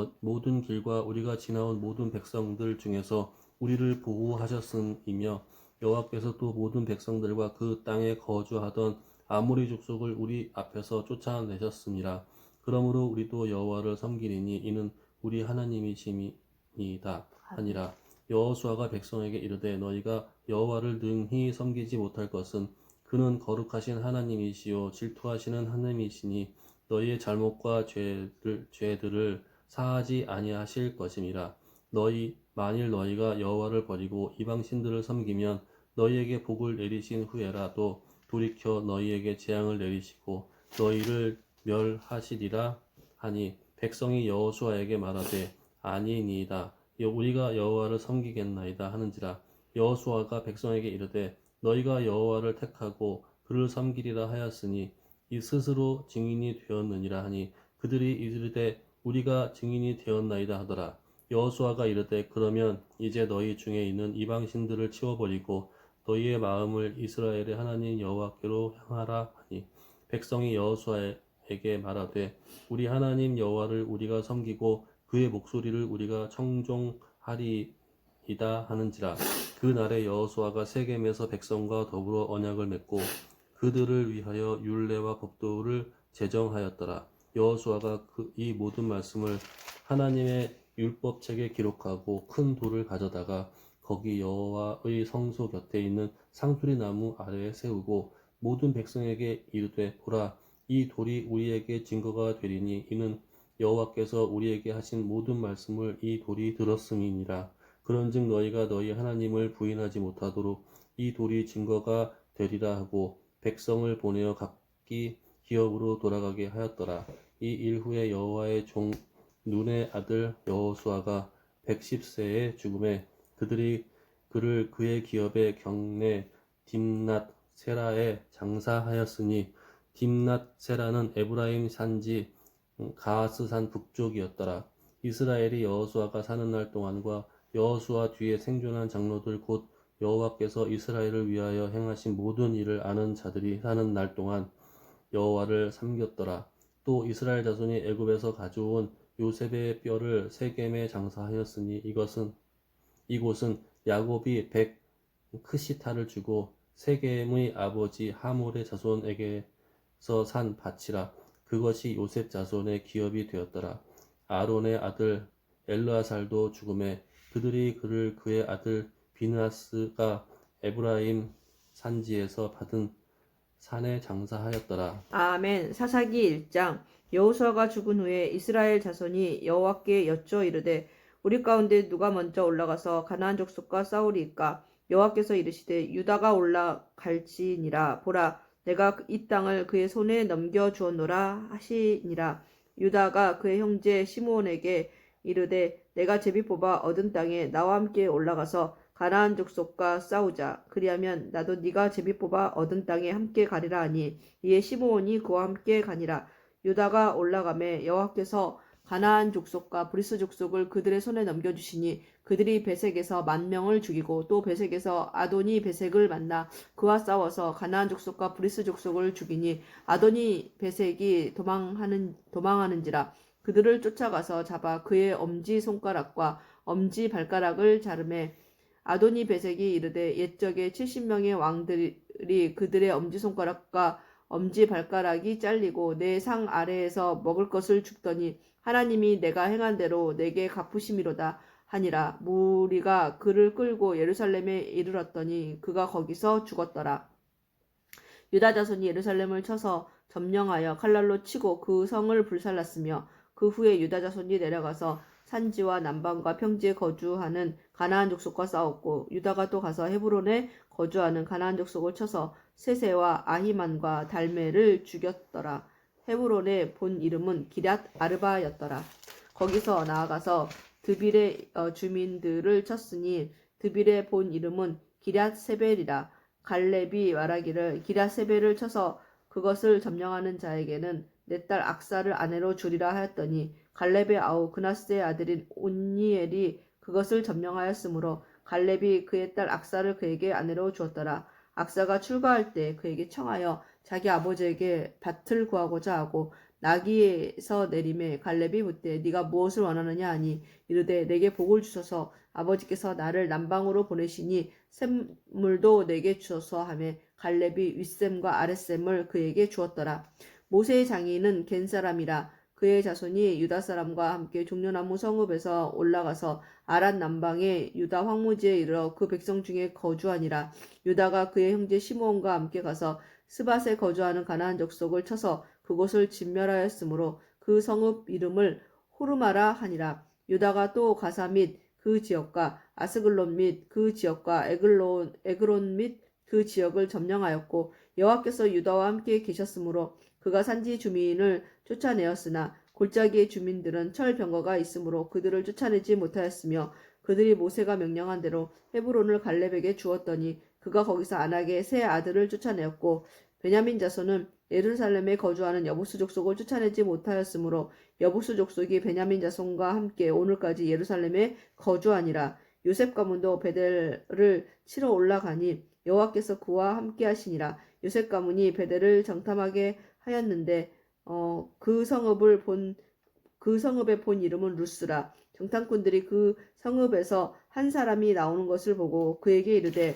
길과 우리가 지나온 모든 백성들 중에서 우리를 보호하셨음이며 여호와께서 또 모든 백성들과 그 땅에 거주하던 아모리 족속을 우리 앞에서 쫓아내셨습니다. 그러므로 우리도 여호와를 섬기리니 이는 우리 하나님이심이다 하니라. 여호수아가 백성에게 이르되 너희가 여호와를 능히 섬기지 못할 것은 그는 거룩하신 하나님이시요 질투하시는 하나님이시니 너희의 잘못과 죄들을 사하지 아니하실 것임이라. 만일 너희가 여호와를 버리고 이방 신들을 섬기면 너희에게 복을 내리신 후에라도 돌이켜 너희에게 재앙을 내리시고 너희를 멸하시리라 하니 백성이 여호수아에게 말하되 아니니이다. 우리가 여호와를 섬기겠나이다 하는지라. 여호수아가 백성에게 이르되 너희가 여호와를 택하고 그를 섬기리라 하였으니 이 스스로 증인이 되었느니라 하니 그들이 이르되 우리가 증인이 되었나이다 하더라. 여호수아가 이르되 그러면 이제 너희 중에 있는 이방 신들을 치워버리고 너희의 마음을 이스라엘의 하나님 여호와께로 향하라 하니 백성이 여호수아에게 말하되 우리 하나님 여호와를 우리가 섬기고 그의 목소리를 우리가 청종하리이다 하는지라. 그 날에 여호수아가 세겜에서 백성과 더불어 언약을 맺고 그들을 위하여 율례와 법도를 제정하였더라. 여호수아가 이 모든 말씀을 하나님의 율법책에 기록하고 큰 돌을 가져다가 거기 여호와의 성소 곁에 있는 상수리 나무 아래에 세우고 모든 백성에게 이르되 보라 이 돌이 우리에게 증거가 되리니 이는 여호와께서 우리에게 하신 모든 말씀을 이 돌이 들었음이니라. 그런즉 너희가 너희 하나님을 부인하지 못하도록 이 돌이 증거가 되리라 하고 백성을 보내어 각기 기업으로 돌아가게 하였더라. 이 일 후에 여호와의 종 눈의 아들 여호수아가 110세에 죽음에 그들이 그를 그의 기업의 경내 딥낫 세라에 장사하였으니 딥낫 세라는 에브라임 산지 가하스산 북쪽이었더라. 이스라엘이 여호수아가 사는 날 동안과 여호수아 뒤에 생존한 장로들 곧 여호와께서 이스라엘을 위하여 행하신 모든 일을 아는 자들이 사는 날 동안 여호와를 섬겼더라. 또 이스라엘 자손이 애굽에서 가져온 요셉의 뼈를 세겜에 장사하였으니 이곳은 야곱이 크시타를 주고 세겜의 아버지 하몰의 자손에게서 산 밭이라. 그것이 요셉 자손의 기업이 되었더라. 아론의 아들 엘르아살도 죽음에 그들이 그를 그의 아들 비느하스가 에브라임 산지에서 받은 산에 장사하였더라. 아멘. 사사기 1장. 여호수아가 죽은 후에 이스라엘 자손이 여호와께 여쭈어 이르되 우리 가운데 누가 먼저 올라가서 가나안 족속과 싸우리이까? 여호와께서 이르시되 유다가 올라갈지니라. 보라 내가 이 땅을 그의 손에 넘겨 주었노라 하시니라. 유다가 그의 형제 시므온에게 이르되 내가 제비 뽑아 얻은 땅에 나와 함께 올라가서 가나안 족속과 싸우자. 그리하면 나도 네가 제비 뽑아 얻은 땅에 함께 가리라 하니 이에 시므온이 그와 함께 가니라. 유다가 올라가매 여호와께서 가나안 족속과 브리스 족속을 그들의 손에 넘겨주시니 그들이 베색에서 10,000명을 죽이고 또 베색에서 아도니 베색을 만나 그와 싸워서 가나안 족속과 브리스 족속을 죽이니 아도니 베색이 도망하는지라. 그들을 쫓아가서 잡아 그의 엄지 손가락과 엄지 발가락을 자르매 아도니 베색이 이르되 옛적에 70명의 왕들이 그들의 엄지손가락과 엄지발가락이 잘리고 내 상 아래에서 먹을 것을 줍더니 하나님이 내가 행한 대로 내게 갚으심이로다 하니라. 무리가 그를 끌고 예루살렘에 이르렀더니 그가 거기서 죽었더라. 유다 자손이 예루살렘을 쳐서 점령하여 칼날로 치고 그 성을 불살랐으며 그 후에 유다 자손이 내려가서 산지와 남방과 평지에 거주하는 가나안 족속과 싸웠고 유다가 또 가서 헤브론에 거주하는 가나안 족속을 쳐서 세세와 아히만과 달메를 죽였더라. 헤브론의 본 이름은 기럇 아르바였더라. 거기서 나아가서 드빌의 주민들을 쳤으니 드빌의 본 이름은 기럇 세벨이라. 갈렙이 말하기를 기럇 세벨을 쳐서 그것을 점령하는 자에게는 내 딸 악사를 아내로 주리라 하였더니 갈렙의 아우 그나스의 아들인 온니엘이 그것을 점령하였으므로 갈렙이 그의 딸 악사를 그에게 아내로 주었더라. 악사가 출가할 때 그에게 청하여 자기 아버지에게 밭을 구하고자 하고 나귀에서 내림에 갈렙이 묻되 네가 무엇을 원하느냐 하니 이르되 내게 복을 주소서 아버지께서 나를 남방으로 보내시니 샘물도 내게 주소서 하며 갈렙이 윗샘과 아랫샘을 그에게 주었더라. 모세의 장인은 겐 사람이라. 그의 자손이 유다 사람과 함께 종려나무 성읍에서 올라가서 아란 남방의 유다 황무지에 이르러 그 백성 중에 거주하니라. 유다가 그의 형제 시므온과 함께 가서 스밧에 거주하는 가나안 족속을 쳐서 그곳을 진멸하였으므로 그 성읍 이름을 호르마라 하니라. 유다가 또 가사 및 그 지역과 아스글론 및 그 지역과 에그론 및 그 지역을 점령하였고 여호와께서 유다와 함께 계셨으므로 그가 산지 주민을 쫓아내었으나 골짜기의 주민들은 철병거가 있으므로 그들을 쫓아내지 못하였으며 그들이 모세가 명령한 대로 헤브론을 갈렙에게 주었더니 그가 거기서 안악의 세 아들을 쫓아내었고 베냐민 자손은 예루살렘에 거주하는 여부수 족속을 쫓아내지 못하였으므로 여부수 족속이 베냐민 자손과 함께 오늘까지 예루살렘에 거주하니라. 요셉 가문도 베델을 치러 올라가니 여호와께서 그와 함께 하시니라. 요셉 가문이 베델을 정탐하게 하였는데 그 성읍의 본 이름은 루스라. 정탐꾼들이 그 성읍에서 한 사람이 나오는 것을 보고 그에게 이르되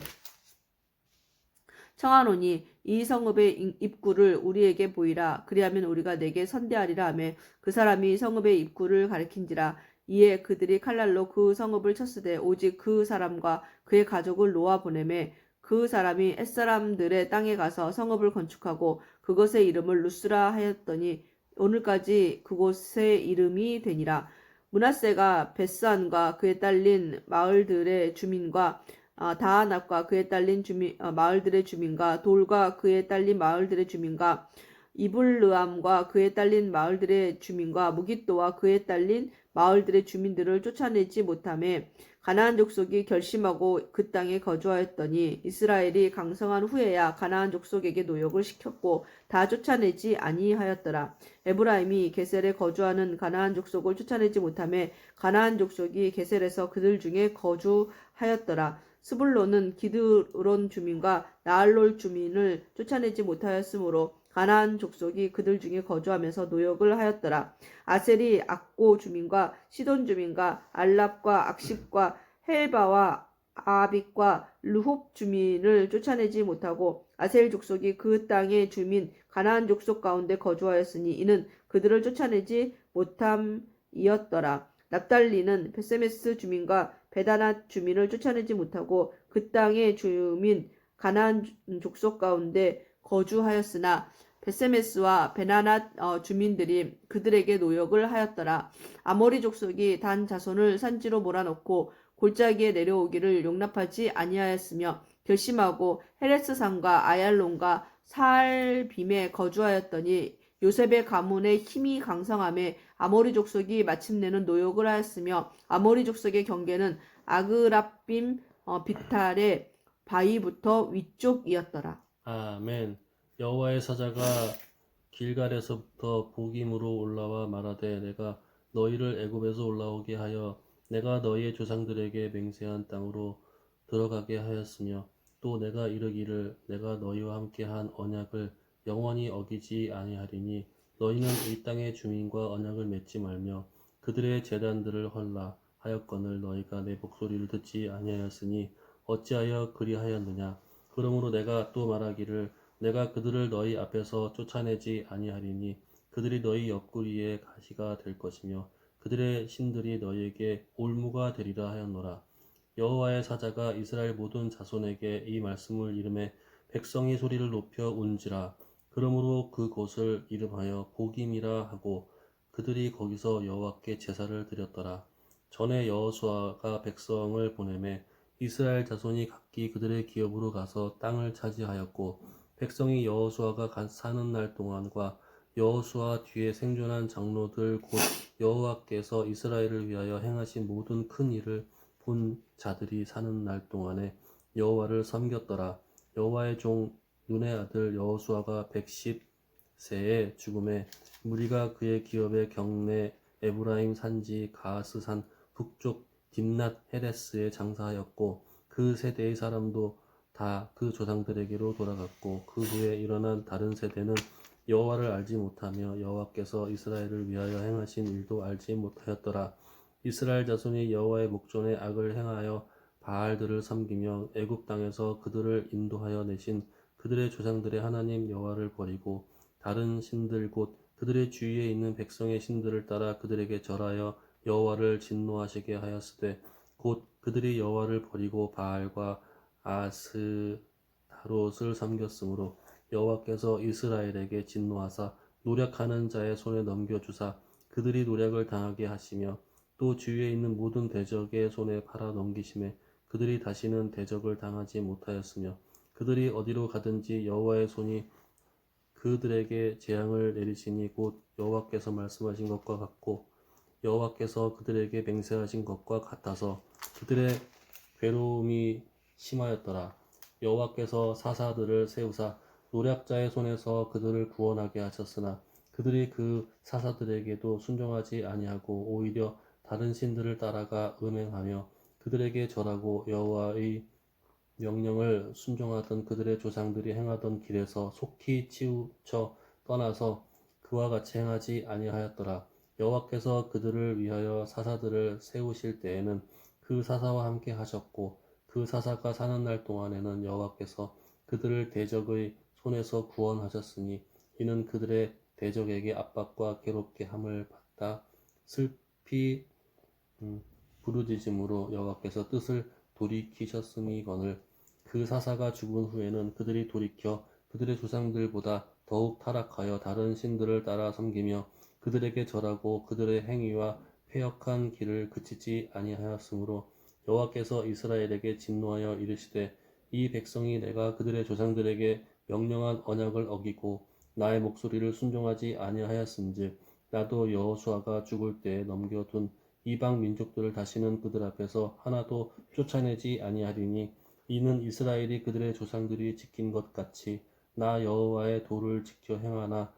청하노니 이 성읍의 입구를 우리에게 보이라. 그리하면 우리가 내게 선대하리라 하며 그 사람이 성읍의 입구를 가리킨지라. 이에 그들이 칼날로 그 성읍을 쳤으되 오직 그 사람과 그의 가족을 놓아 보내매 그 사람이 햇사람들의 땅에 가서 성읍을 건축하고 그것의 이름을 루스라 하였더니 오늘까지 그곳의 이름이 되니라. 므낫세가 벳산과 그에 딸린 마을들의 주민과 다하납과 그에 딸린 마을들의 주민과 돌과 그에 딸린 마을들의 주민과 이블르암과 그에 딸린 마을들의 주민과 무깃도와 그에 딸린 마을들의 주민들을 쫓아내지 못하며 가나안 족속이 결심하고 그 땅에 거주하였더니 이스라엘이 강성한 후에야 가나안 족속에게 노역을 시켰고 다 쫓아내지 아니하였더라. 에브라임이 게셀에 거주하는 가나안 족속을 쫓아내지 못하며 가나안 족속이 게셀에서 그들 중에 거주하였더라. 스불론은 기드론 주민과 나알롤 주민을 쫓아내지 못하였으므로 가나안 족속이 그들 중에 거주하면서 노역을 하였더라. 아셀이 악고 주민과 시돈 주민과 알랍과 악십과 헬바와 아빅과 르홉 주민을 쫓아내지 못하고 아셀 족속이 그 땅의 주민 가나안 족속 가운데 거주하였으니 이는 그들을 쫓아내지 못함이었더라. 납달리는 베세메스 주민과 베다낫 주민을 쫓아내지 못하고 그 땅의 주민 가나안 족속 가운데 거주하였으나 베세메스와 베나낫 주민들이 그들에게 노역을 하였더라. 아모리 족속이 단 자손을 산지로 몰아넣고 골짜기에 내려오기를 용납하지 아니하였으며 결심하고 헤레스산과 아얄론과 살빔에 거주하였더니 요셉의 가문의 힘이 강성함에 아모리 족속이 마침내는 노역을 하였으며 아모리 족속의 경계는 아그랍빔 비탈의 바위부터 위쪽이었더라. 아멘. 여호와의 사자가 길갈에서부터 복임으로 올라와 말하되 내가 너희를 애굽에서 올라오게 하여 내가 너희의 조상들에게 맹세한 땅으로 들어가게 하였으며 또 내가 이르기를 내가 너희와 함께 한 언약을 영원히 어기지 아니하리니 너희는 이 땅의 주민과 언약을 맺지 말며 그들의 제단들을 헐라 하였거늘 너희가 내 목소리를 듣지 아니하였으니 어찌하여 그리하였느냐. 그러므로 내가 또 말하기를 내가 그들을 너희 앞에서 쫓아내지 아니하리니 그들이 너희 옆구리에 가시가 될 것이며 그들의 신들이 너희에게 올무가 되리라 하였노라. 여호와의 사자가 이스라엘 모든 자손에게 이 말씀을 이르매 백성이 소리를 높여 운지라. 그러므로 그곳을 이름하여 보김이라 하고 그들이 거기서 여호와께 제사를 드렸더라. 전에 여호수아가 백성을 보내매 이스라엘 자손이 각기 그들의 기업으로 가서 땅을 차지하였고 백성이 여호수아가 사는 날 동안과 여호수아 뒤에 생존한 장로들 곧 여호와께서 이스라엘을 위하여 행하신 모든 큰 일을 본 자들이 사는 날 동안에 여호와를 섬겼더라. 여호와의 종 눈의 아들 여호수아가 110세에 죽음에 무리가 그의 기업의 경내 에브라임 산지 가스산 북쪽 딥낫 헤레스에 장사하였고 그 세대의 사람도 다 그 조상들에게로 돌아갔고 그 후에 일어난 다른 세대는 여호와를 알지 못하며 여호와께서 이스라엘을 위하여 행하신 일도 알지 못하였더라. 이스라엘 자손이 여호와의 목전에 악을 행하여 바알들을 섬기며 애굽 땅에서 그들을 인도하여 내신 그들의 조상들의 하나님 여호와를 버리고 다른 신들 곧 그들의 주위에 있는 백성의 신들을 따라 그들에게 절하여 여호와를 진노하시게 하였으되 곧 그들이 여호와를 버리고 바알과 아스타롯을 섬겼으므로 여호와께서 이스라엘에게 진노하사 노력하는 자의 손에 넘겨주사 그들이 노력을 당하게 하시며 또 주위에 있는 모든 대적의 손에 팔아 넘기심에 그들이 다시는 대적을 당하지 못하였으며 그들이 어디로 가든지 여호와의 손이 그들에게 재앙을 내리시니 곧 여호와께서 말씀하신 것과 같고 여호와께서 그들에게 맹세하신 것과 같아서 그들의 괴로움이 심하였더라. 여호와께서 사사들을 세우사 노략자의 손에서 그들을 구원하게 하셨으나 그들이 그 사사들에게도 순종하지 아니하고 오히려 다른 신들을 따라가 음행하며 그들에게 절하고 여호와의 명령을 순종하던 그들의 조상들이 행하던 길에서 속히 치우쳐 떠나서 그와 같이 행하지 아니하였더라. 여호와께서 그들을 위하여 사사들을 세우실 때에는 그 사사와 함께 하셨고 그 사사가 사는 날 동안에는 여호와께서 그들을 대적의 손에서 구원하셨으니 이는 그들의 대적에게 압박과 괴롭게 함을 받다 슬피 부르짖음으로 여호와께서 뜻을 돌이키셨음이거늘 그 사사가 죽은 후에는 그들이 돌이켜 그들의 조상들보다 더욱 타락하여 다른 신들을 따라 섬기며 그들에게 절하고 그들의 행위와 패역한 길을 그치지 아니하였으므로 여호와께서 이스라엘에게 진노하여 이르시되 이 백성이 내가 그들의 조상들에게 명령한 언약을 어기고 나의 목소리를 순종하지 아니하였은즉 나도 여호수아가 죽을 때에 넘겨둔 이방 민족들을 다시는 그들 앞에서 하나도 쫓아내지 아니하리니 이는 이스라엘이 그들의 조상들이 지킨 것 같이 나 여호와의 도를 지켜 행하나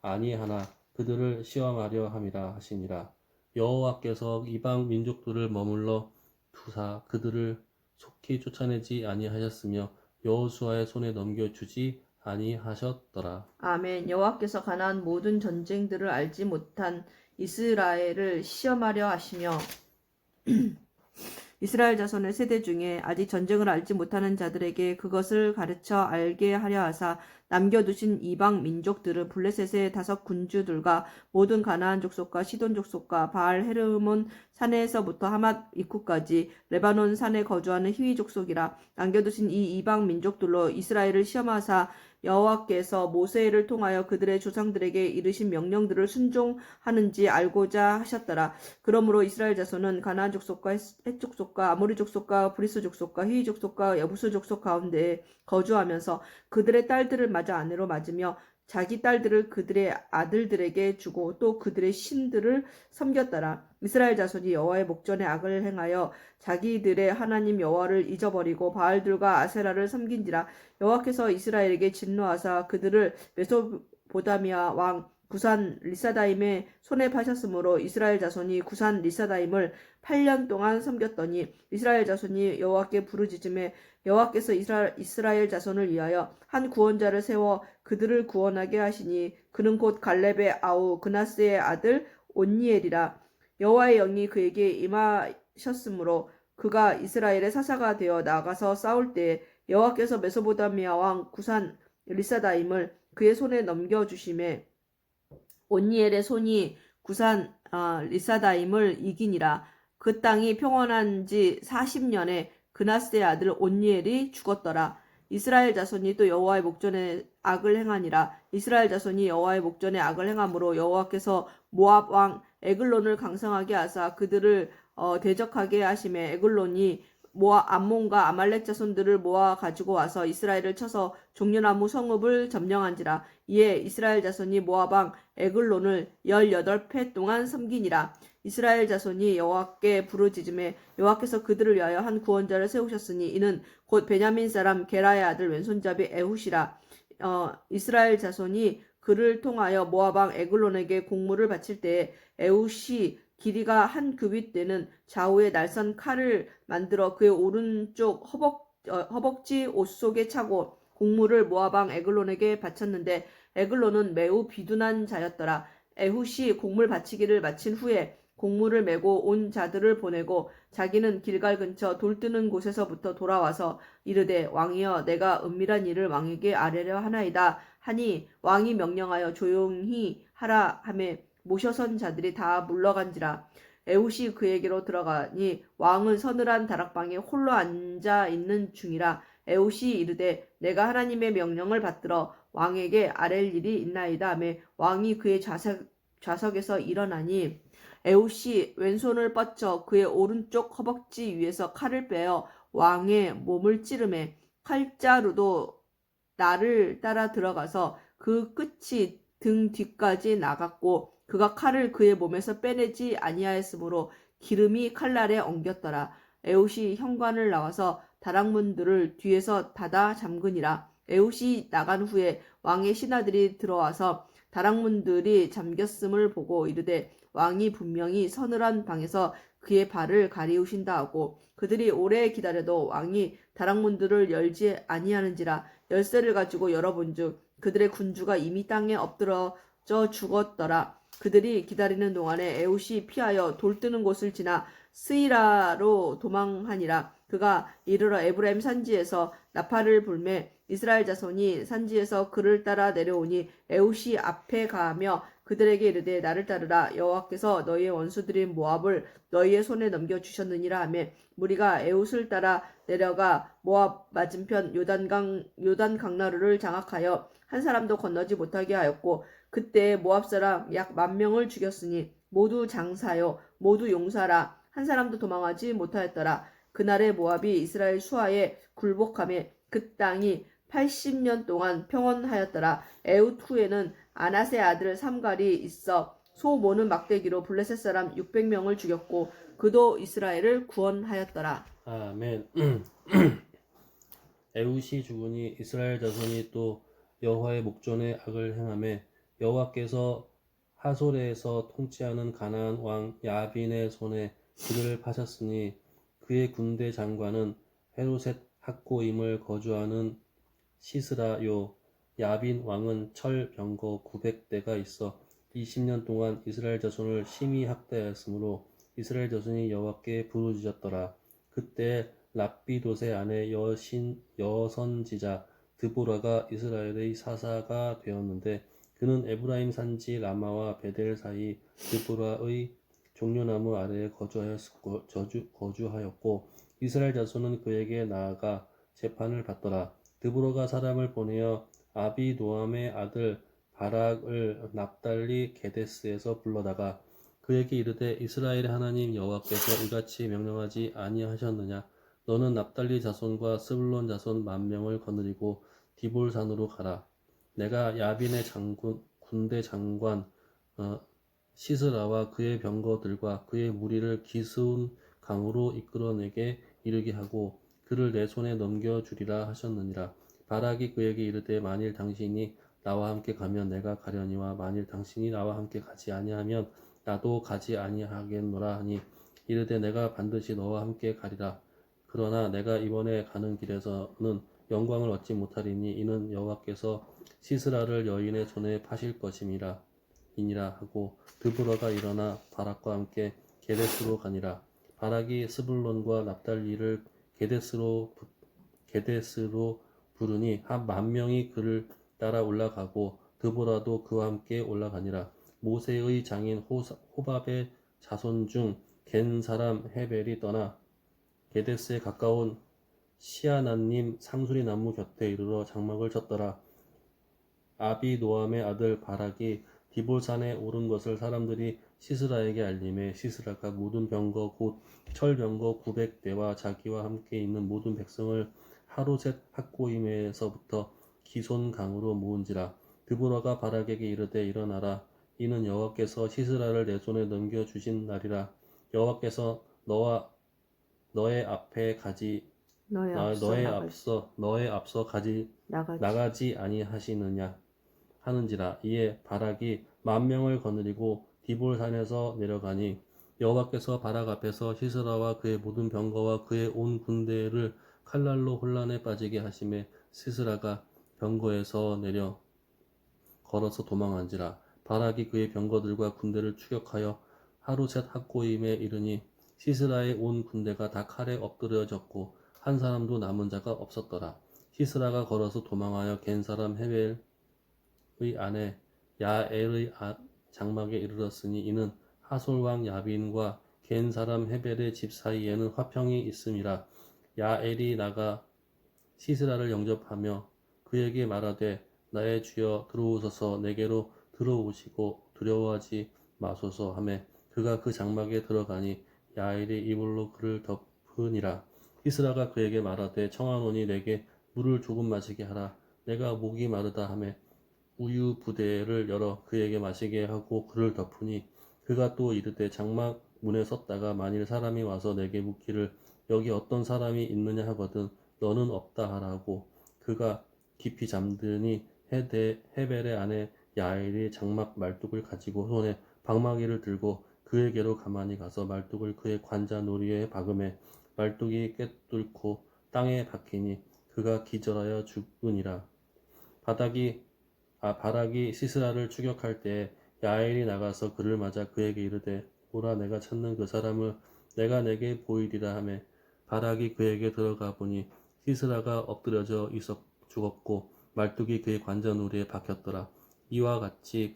아니하나 그들을 시험하려 함이라 하시니라. 여호와께서 이방 민족들을 머물러 두사 그들을 속히 쫓아내지 아니하셨으며 여호수아의 손에 넘겨주지 아니하셨더라. 아멘. 여호와께서 가나안 모든 전쟁들을 알지 못한 이스라엘을 시험하려 하시며 이스라엘 자손의 세대 중에 아직 전쟁을 알지 못하는 자들에게 그것을 가르쳐 알게 하려 하사 남겨두신 이방 민족들은 블레셋의 5 군주들과 모든 가나안 족속과 시돈 족속과 바알 헤르몬 산에서부터 하맛 입구까지 레바논 산에 거주하는 히위 족속이라. 남겨두신 이 이방 민족들로 이스라엘을 시험하사 여호와께서 모세를 통하여 그들의 조상들에게 이르신 명령들을 순종하는지 알고자 하셨더라. 그러므로 이스라엘 자손은 가나안 족속과 헷 족속과 아모리 족속과 브리스 족속과 히위 족속과 여부스 족속 가운데 거주하면서 그들의 딸들을 맞아 아내로 맞으며 자기 딸들을 그들의 아들들에게 주고 또 그들의 신들을 섬겼더라. 이스라엘 자손이 여호와의 목전에 악을 행하여 자기들의 하나님 여호와를 잊어버리고 바알들과 아세라를 섬긴지라. 여호와께서 이스라엘에게 진노하사 그들을 메소포다미아 왕 구산 리사다임의 손에 파셨으므로 이스라엘 자손이 구산 리사다임을 8년 동안 섬겼더니 이스라엘 자손이 여호와께 부르짖음에 여호와께서 이스라엘 자손을 위하여 한 구원자를 세워 그들을 구원하게 하시니 그는 곧 갈렙의 아우 그나스의 아들 온니엘이라. 여호와의 영이 그에게 임하셨으므로 그가 이스라엘의 사사가 되어 나가서 싸울 때에 여호와께서 메소포타미아 왕 구산 리사다임을 그의 손에 넘겨주심에 온니엘의 손이 구산 리사다임을 이기니라. 그 땅이 평안한 지 40년에 그나스의 아들 온니엘이 죽었더라. 이스라엘 자손이 또 여호와의 목전에 악을 행하니라. 이스라엘 자손이 여호와의 목전에 악을 행함으로 여호와께서 모압 왕 에글론을 강성하게 하사 그들을 대적하게 하심에 에글론이 암몬과 아말렉 자손들을 모아 가지고 와서 이스라엘을 쳐서 종려나무 성읍을 점령한지라. 이에 이스라엘 자손이 모압 왕 에글론을 18해 동안 섬기니라. 이스라엘 자손이 여호와께 부르짖음에 여호와께서 그들을 위하여 한 구원자를 세우셨으니 이는 곧 베냐민 사람 게라의 아들 왼손잡이 에훗이라. 이스라엘 자손이 그를 통하여 모압 왕 에글론에게 공물을 바칠 때에 에훗이 길이가 한 규빗 되는 좌우에 날선 칼을 만들어 그의 오른쪽 허벅지 옷 속에 차고 공물을 모압 왕 에글론에게 바쳤는데 에글론은 매우 비둔한 자였더라. 에훗이 공물 바치기를 마친 후에 공물을 메고 온 자들을 보내고 자기는 길갈 근처 돌 뜨는 곳에서부터 돌아와서 이르되 왕이여 내가 은밀한 일을 왕에게 아뢰려 하나이다 하니 왕이 명령하여 조용히 하라 하매 모셔선 자들이 다 물러간지라. 에훗이 그에게로 들어가니 왕은 서늘한 다락방에 홀로 앉아 있는 중이라. 에훗이 이르되 내가 하나님의 명령을 받들어 왕에게 아랠 일이 있나이다 하며 왕이 그의 좌석에서 일어나니 에훗이 왼손을 뻗쳐 그의 오른쪽 허벅지 위에서 칼을 빼어 왕의 몸을 찌르매 칼자루도 날을 따라 들어가서 그 끝이 등 뒤까지 나갔고 그가 칼을 그의 몸에서 빼내지 아니하였으므로 기름이 칼날에 엉겼더라. 에훗이 현관을 나와서 다락문들을 뒤에서 닫아 잠그니라. 에훗이 나간 후에 왕의 신하들이 들어와서 다락문들이 잠겼음을 보고 이르되 왕이 분명히 서늘한 방에서 그의 발을 가리우신다 하고 그들이 오래 기다려도 왕이 다락문들을 열지 아니하는지라. 열쇠를 가지고 열어본즉 그들의 군주가 이미 땅에 엎드러져 죽었더라. 그들이 기다리는 동안에 에훗이 피하여 돌 뜨는 곳을 지나 스이라로 도망하니라. 그가 이르러 에브라임 산지에서 나팔을 불매 이스라엘 자손이 산지에서 그를 따라 내려오니 에훗이 앞에 가며 그들에게 이르되 나를 따르라. 여호와께서 너희의 원수들인 모압을 너희의 손에 넘겨주셨느니라 하며 무리가 에훗을 따라 내려가 모압 맞은편 요단 강나루를 장악하여 한 사람도 건너지 못하게 하였고 그때 모압 사람 약 10,000명을 죽였으니 모두 장사요 모두 용사라. 한 사람도 도망하지 못하였더라. 그날에 모압이 이스라엘 수하에 굴복하며 그 땅이 80년 동안 평온하였더라. 에훗 후에는 아낫의 아들 삼갈이 있어 소 모는 막대기로 블레셋 사람 600명을 죽였고 그도 이스라엘을 구원하였더라. 아멘. 에훗이 죽으니 이스라엘 자손이 또 여호와의 목전에 악을 행하매 여호와께서 하소레에서 통치하는 가나안 왕 야빈의 손에 그들을 파셨으니 그의 군대 장관은 헤로셋 학고임을 거주하는 시스라요. 야빈 왕은 철 병거 900대가 있어 20년 동안 이스라엘 자손을 심히 학대하였으므로 이스라엘 자손이 여호와께 부르짖었더라. 그때 랍비돗의 아내 여선지자 드보라가 이스라엘의 사사가 되었는데 그는 에브라임 산지 라마와 베델 사이 드보라의 종려나무 아래에 거주하였고 이스라엘 자손은 그에게 나아가 재판을 받더라. 드보라가 사람을 보내어 아비노함의 아들 바락을 납달리 게데스에서 불러다가 그에게 이르되 이스라엘의 하나님 여호와께서 이같이 명령하지 아니하셨느냐. 너는 납달리 자손과 스불론 자손 10,000명을 거느리고 디볼산으로 가라. 내가 야빈의 군대 장관 시스라와 그의 병거들과 그의 무리를 기스운 강으로 이끌어내게 이르게 하고 그를 내 손에 넘겨주리라 하셨느니라. 바락이 그에게 이르되 만일 당신이 나와 함께 가면 내가 가려니와 만일 당신이 나와 함께 가지 아니하면 나도 가지 아니하겠노라 하니 이르되 내가 반드시 너와 함께 가리라. 그러나 내가 이번에 가는 길에서는 영광을 얻지 못하리니 이는 여호와께서 시스라를 여인의 손에 파실 것임이라 이니라 하고 드보라가 일어나 바락과 함께 게데스로 가니라. 바락이 스불론과 납달리를 게데스로 부르니 한 10,000명이 그를 따라 올라가고 드보라도 그와 함께 올라가니라. 모세의 장인 호밥의 자손 중 겐 사람 헤벨이 떠나 게데스에 가까운 시아나님 상수리 나무 곁에 이르러 장막을 쳤더라. 아비노함의 아들 바락이 디볼산에 오른 것을 사람들이 시스라에게 알림해 시스라가 모든 병거 곧 철병거 900대와 자기와 함께 있는 모든 백성을 하루셋 학고임에서부터 기손강으로 모은지라. 드보라가 바락에게 이르되 일어나라. 이는 여호와께서 시스라를 내 손에 넘겨주신 날이라. 여호와께서 너의 앞에 가지 너의 앞서 나가지 아니하시느냐 하는지라. 이에 바락이 10,000명을 거느리고 디볼산에서 내려가니 여호와께서 바락 앞에서 시스라와 그의 모든 병거와 그의 온 군대를 칼날로 혼란에 빠지게 하심에 시스라가 병거에서 내려 걸어서 도망한지라. 바락이 그의 병거들과 군대를 추격하여 하루셋 학고임에 이르니 시스라의 온 군대가 다 칼에 엎드려졌고 한 사람도 남은 자가 없었더라. 시스라가 걸어서 도망하여 겐 사람 헤벨의 아내 야엘의 장막에 이르렀으니 이는 하솔 왕 야빈과 겐 사람 헤벨의 집 사이에는 화평이 있음이라. 야엘이 나가 시스라를 영접하며 그에게 말하되 나의 주여 들어오소서. 내게로 들어오시고 두려워하지 마소서 하매 그가 그 장막에 들어가니 야엘이 이불로 그를 덮으니라. 시스라가 그에게 말하되 청하노니 내게 물을 조금 마시게 하라. 내가 목이 마르다 하매 우유 부대를 열어 그에게 마시게 하고 그를 덮으니 그가 또 이르되 장막 문에 섰다가 만일 사람이 와서 내게 묻기를 여기 어떤 사람이 있느냐 하거든 너는 없다 하라고. 그가 깊이 잠드니 헤벨의 아내 야엘이 장막 말뚝을 가지고 손에 방망이를 들고 그에게로 가만히 가서 말뚝을 그의 관자 놀이에 박음에 말뚝이 꿰뚫고 땅에 박히니 그가 기절하여 죽으니라. 바락이 시스라를 추격할 때에 야엘이 나가서 그를 맞아 그에게 이르되 오라 내가 찾는 그 사람을 내가 내게 보이리라 하매 바락이 그에게 들어가 보니 시스라가 엎드려져 있어 죽었고 말뚝이 그의 관자놀이에 박혔더라. 이와 같이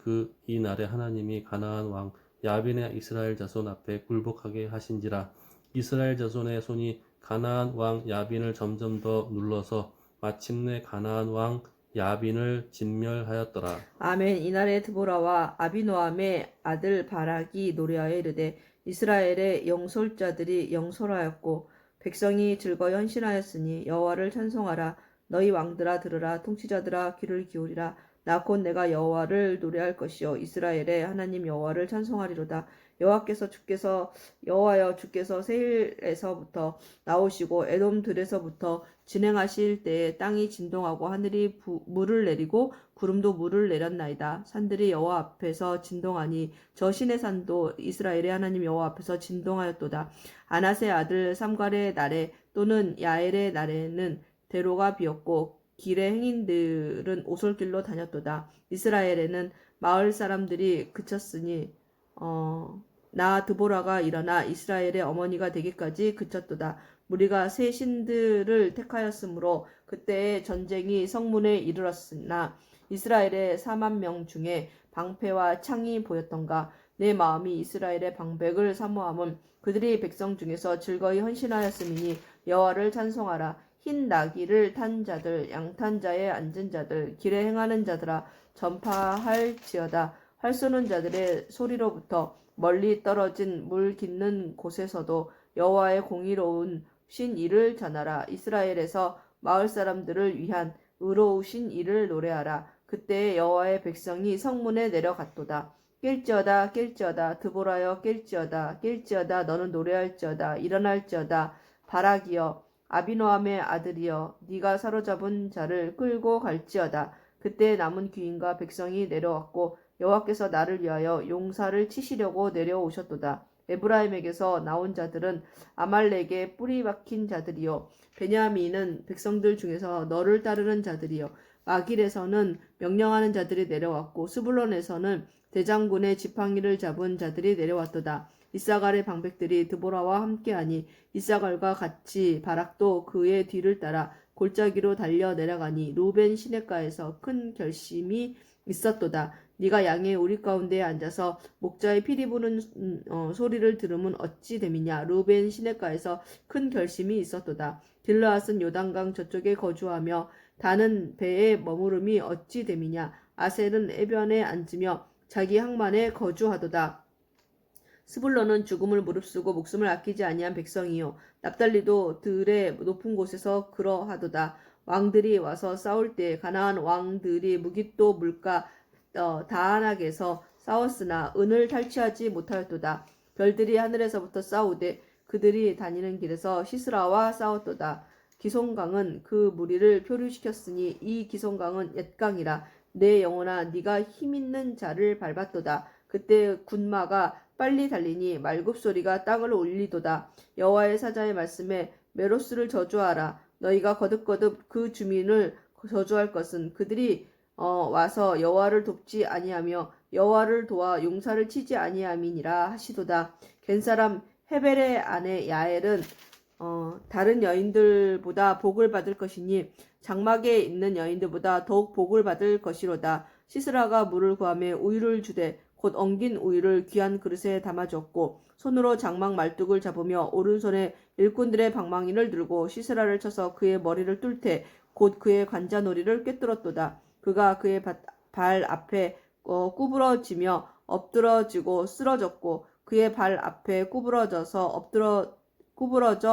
이 날에 하나님이 가나안 왕 야빈의 이스라엘 자손 앞에 굴복하게 하신지라. 이스라엘 자손의 손이 가나안 왕 야빈을 점점 더 눌러서 마침내 가나안 왕 야빈을 진멸하였더라. 아멘. 이날에 드보라와 아비노함의 아들 바락이 노래하여 이르되 이스라엘의 영솔자들이 영솔하였고 백성이 즐거이 헌신하였으니 여호와를 찬송하라. 너희 왕들아 들으라. 통치자들아 귀를 기울이라. 나 곧 내가 여호와를 노래할 것이요 이스라엘의 하나님 여호와를 찬송하리로다. 여호와여 주께서 세일에서부터 나오시고 에돔 들에서부터 진행하실 때에 땅이 진동하고 하늘이 물을 내리고 구름도 물을 내렸나이다. 산들이 여호와 앞에서 진동하니 저 신의 산도 이스라엘의 하나님 여호와 앞에서 진동하였도다. 아낫의 아들 삼갈의 날에 또는 야엘의 날에는 대로가 비었고 길의 행인들은 오솔길로 다녔도다. 이스라엘에는 마을 사람들이 그쳤으니 나 드보라가 일어나 이스라엘의 어머니가 되기까지 그쳤도다. 무리가 새 신들을 택하였으므로 그때의 전쟁이 성문에 이르렀으나 이스라엘의 40,000명 중에 방패와 창이 보였던가. 내 마음이 이스라엘의 방백을 사모함은 그들이 백성 중에서 즐거이 헌신하였음이니 여호와를 찬송하라. 흰 나귀를 탄 자들 양탄 자에 앉은 자들 길에 행하는 자들아 전파할지어다. 활 쏘는 자들의 소리로부터 멀리 떨어진 물 깃는 곳에서도 여호와의 공의로운 신 일을 전하라. 이스라엘에서 마을 사람들을 위한 의로우신 일을 노래하라. 그때 여호와의 백성이 성문에 내려갔도다. 깰지어다 깰지어다 드보라여 깰지어다 너는 노래할지어다 일어날지어다. 바락이여 아비노함의 아들이여 네가 사로잡은 자를 끌고 갈지어다. 그때 남은 귀인과 백성이 내려왔고 여호와께서 나를 위하여 용사를 치시려고 내려오셨도다. 에브라임에게서 나온 자들은 아말렉의 뿌리 박힌 자들이요 베냐민은 백성들 중에서 너를 따르는 자들이요 마길에서는 명령하는 자들이 내려왔고 스불론에서는 대장군의 지팡이를 잡은 자들이 내려왔도다. 이사갈의 방백들이 드보라와 함께하니 이사갈과 같이 바락도 그의 뒤를 따라 골짜기로 달려 내려가니 루벤 시냇가에서 큰 결심이 있었도다. 네가 양의 우리 가운데에 앉아서 목자의 피리 부는 소리를 들으면 어찌 됨이냐. 루벤 시냇가에서 큰 결심이 있었도다. 길르앗은 요단강 저쪽에 거주하며 다는 배에 머무름이 어찌 됨이냐. 아셀은 해변에 앉으며 자기 항만에 거주하도다. 스불론은 죽음을 무릅쓰고 목숨을 아끼지 아니한 백성이요 납달리도 들의 높은 곳에서 그러하도다. 왕들이 와서 싸울 때 가나안 왕들이 무깃도 물가 다안악에서 싸웠으나 은을 탈취하지 못하였도다. 별들이 하늘에서부터 싸우되 그들이 다니는 길에서 시스라와 싸웠도다. 기송강은 그 무리를 표류시켰으니 이 기송강은 옛강이라. 내 영혼아 네가 힘있는 자를 밟았도다. 그때 군마가 빨리 달리니 말굽소리가 땅을 울리도다. 여호와의 사자의 말씀에 메로스를 저주하라. 너희가 거듭거듭 그 주민을 저주할 것은 그들이 와서 여호와를 돕지 아니하며 여호와를 도와 용사를 치지 아니함이니라 하시도다. 겐사람 헤벨의 아내 야엘은 다른 여인들보다 복을 받을 것이니 장막에 있는 여인들보다 더욱 복을 받을 것이로다. 시스라가 물을 구하며 우유를 주되 곧 엉긴 우유를 귀한 그릇에 담아주었고 손으로 장막 말뚝을 잡으며 오른손에 일꾼들의 방망이를 들고 시스라를 쳐서 그의 머리를 뚫되 곧 그의 관자놀이를 꿰뚫었도다. 그가 그의 발 앞에 구부러지며 엎드러지고 쓰러졌고 그의 발 앞에 구부러져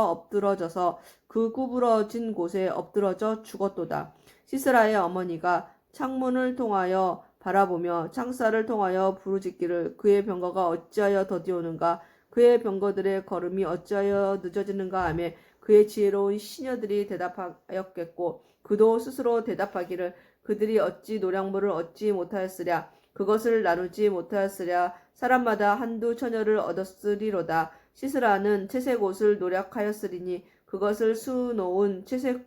엎드러져서 그 구부러진 곳에 엎드러져 죽었도다. 시스라의 어머니가 창문을 통하여 바라보며 창살을 통하여 부르짖기를 그의 병거가 어찌하여 더디오는가 그의 병거들의 걸음이 어찌하여 늦어지는가 하며 그의 지혜로운 시녀들이 대답하였겠고 그도 스스로 대답하기를 그들이 어찌 노량물을 얻지 못하였으랴 그것을 나누지 못하였으랴 사람마다 한두 처녀를 얻었으리로다. 시스라는 채색 옷을 노력하였으리니 그것은 수놓은 채색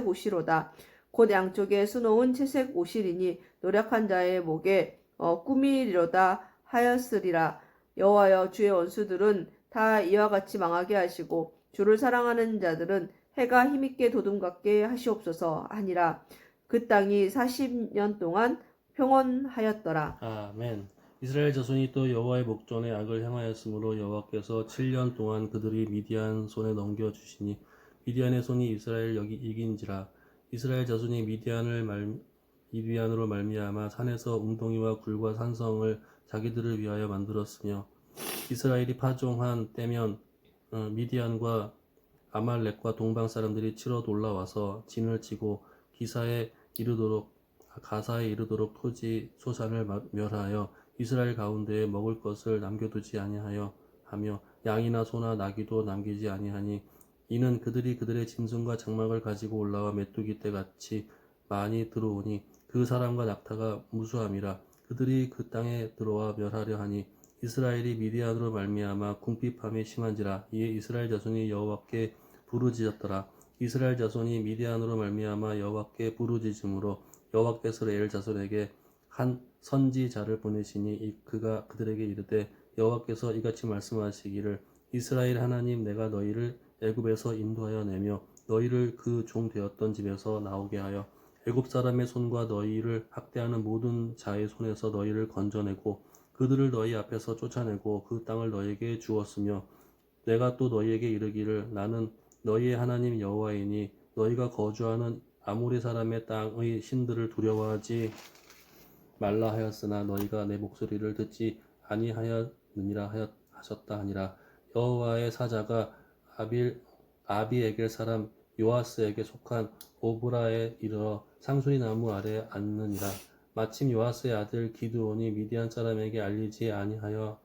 옷이로다. 곧 양쪽에 수놓은 채색 옷이리니 노력한 자의 목에 꾸미리로다 하였으리라. 여호와여 주의 원수들은 다 이와 같이 망하게 하시고 주를 사랑하는 자들은 해가 힘있게 도둠같게 하시옵소서 하니라. 그 땅이 40년 동안 평온하였더라. 아멘. 이스라엘 자손이 또 여호와의 목전에 악을 행하였으므로 여호와께서 7년 동안 그들이 미디안 손에 넘겨주시니 미디안의 손이 이스라엘을 이긴지라. 이스라엘 자손이 미디안으로 말미암아 산에서 웅덩이와 굴과 산성을 자기들을 위하여 만들었으며 이스라엘이 파종한 때면 미디안과 아말렉과 동방 사람들이 치러 올라와서 진을 치고 가사에 이르도록 토지 소산을 멸하여 이스라엘 가운데에 먹을 것을 남겨두지 아니하여 하며 양이나 소나 나귀도 남기지 아니하니 이는 그들이 그들의 짐승과 장막을 가지고 올라와 메뚜기 떼같이 많이 들어오니 그 사람과 낙타가 무수함이라. 그들이 그 땅에 들어와 멸하려 하니 이스라엘이 미디안으로 말미암아 궁핍함이 심한지라. 이에 이스라엘 자손이 여호와께 부르짖었더라. 이스라엘 자손이 미디안으로 말미암아 여호와께 부르짖음으로 여호와께서 레엘 자손에게 한 선지자를 보내시니 그가 그들에게 이르되 여호와께서 이같이 말씀하시기를 이스라엘 하나님 내가 너희를 애굽에서 인도하여 내며 너희를 그 종 되었던 집에서 나오게 하여 애굽 사람의 손과 너희를 학대하는 모든 자의 손에서 너희를 건져내고 그들을 너희 앞에서 쫓아내고 그 땅을 너희에게 주었으며 내가 또 너희에게 이르기를 나는 너희의 하나님 여호와이니 너희가 거주하는 아모리 사람의 땅의 신들을 두려워하지 말라 하였으나 너희가 내 목소리를 듣지 아니하였느니라 하셨다 하니라. 여호와의 사자가 아비에겔 사람 요아스에게 속한 오브라에 이르러 상수리 나무 아래 앉느니라. 마침 요아스의 아들 기드온이 미디안 사람에게 알리지 아니하려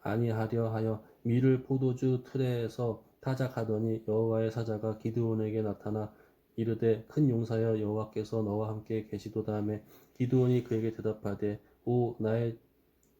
하여 밀을 포도주 틀에서 타작하더니 여호와의 사자가 기드온에게 나타나 이르되 큰 용사여 여호와께서 너와 함께 계시도다 하매 기드온이 그에게 대답하되 오 나의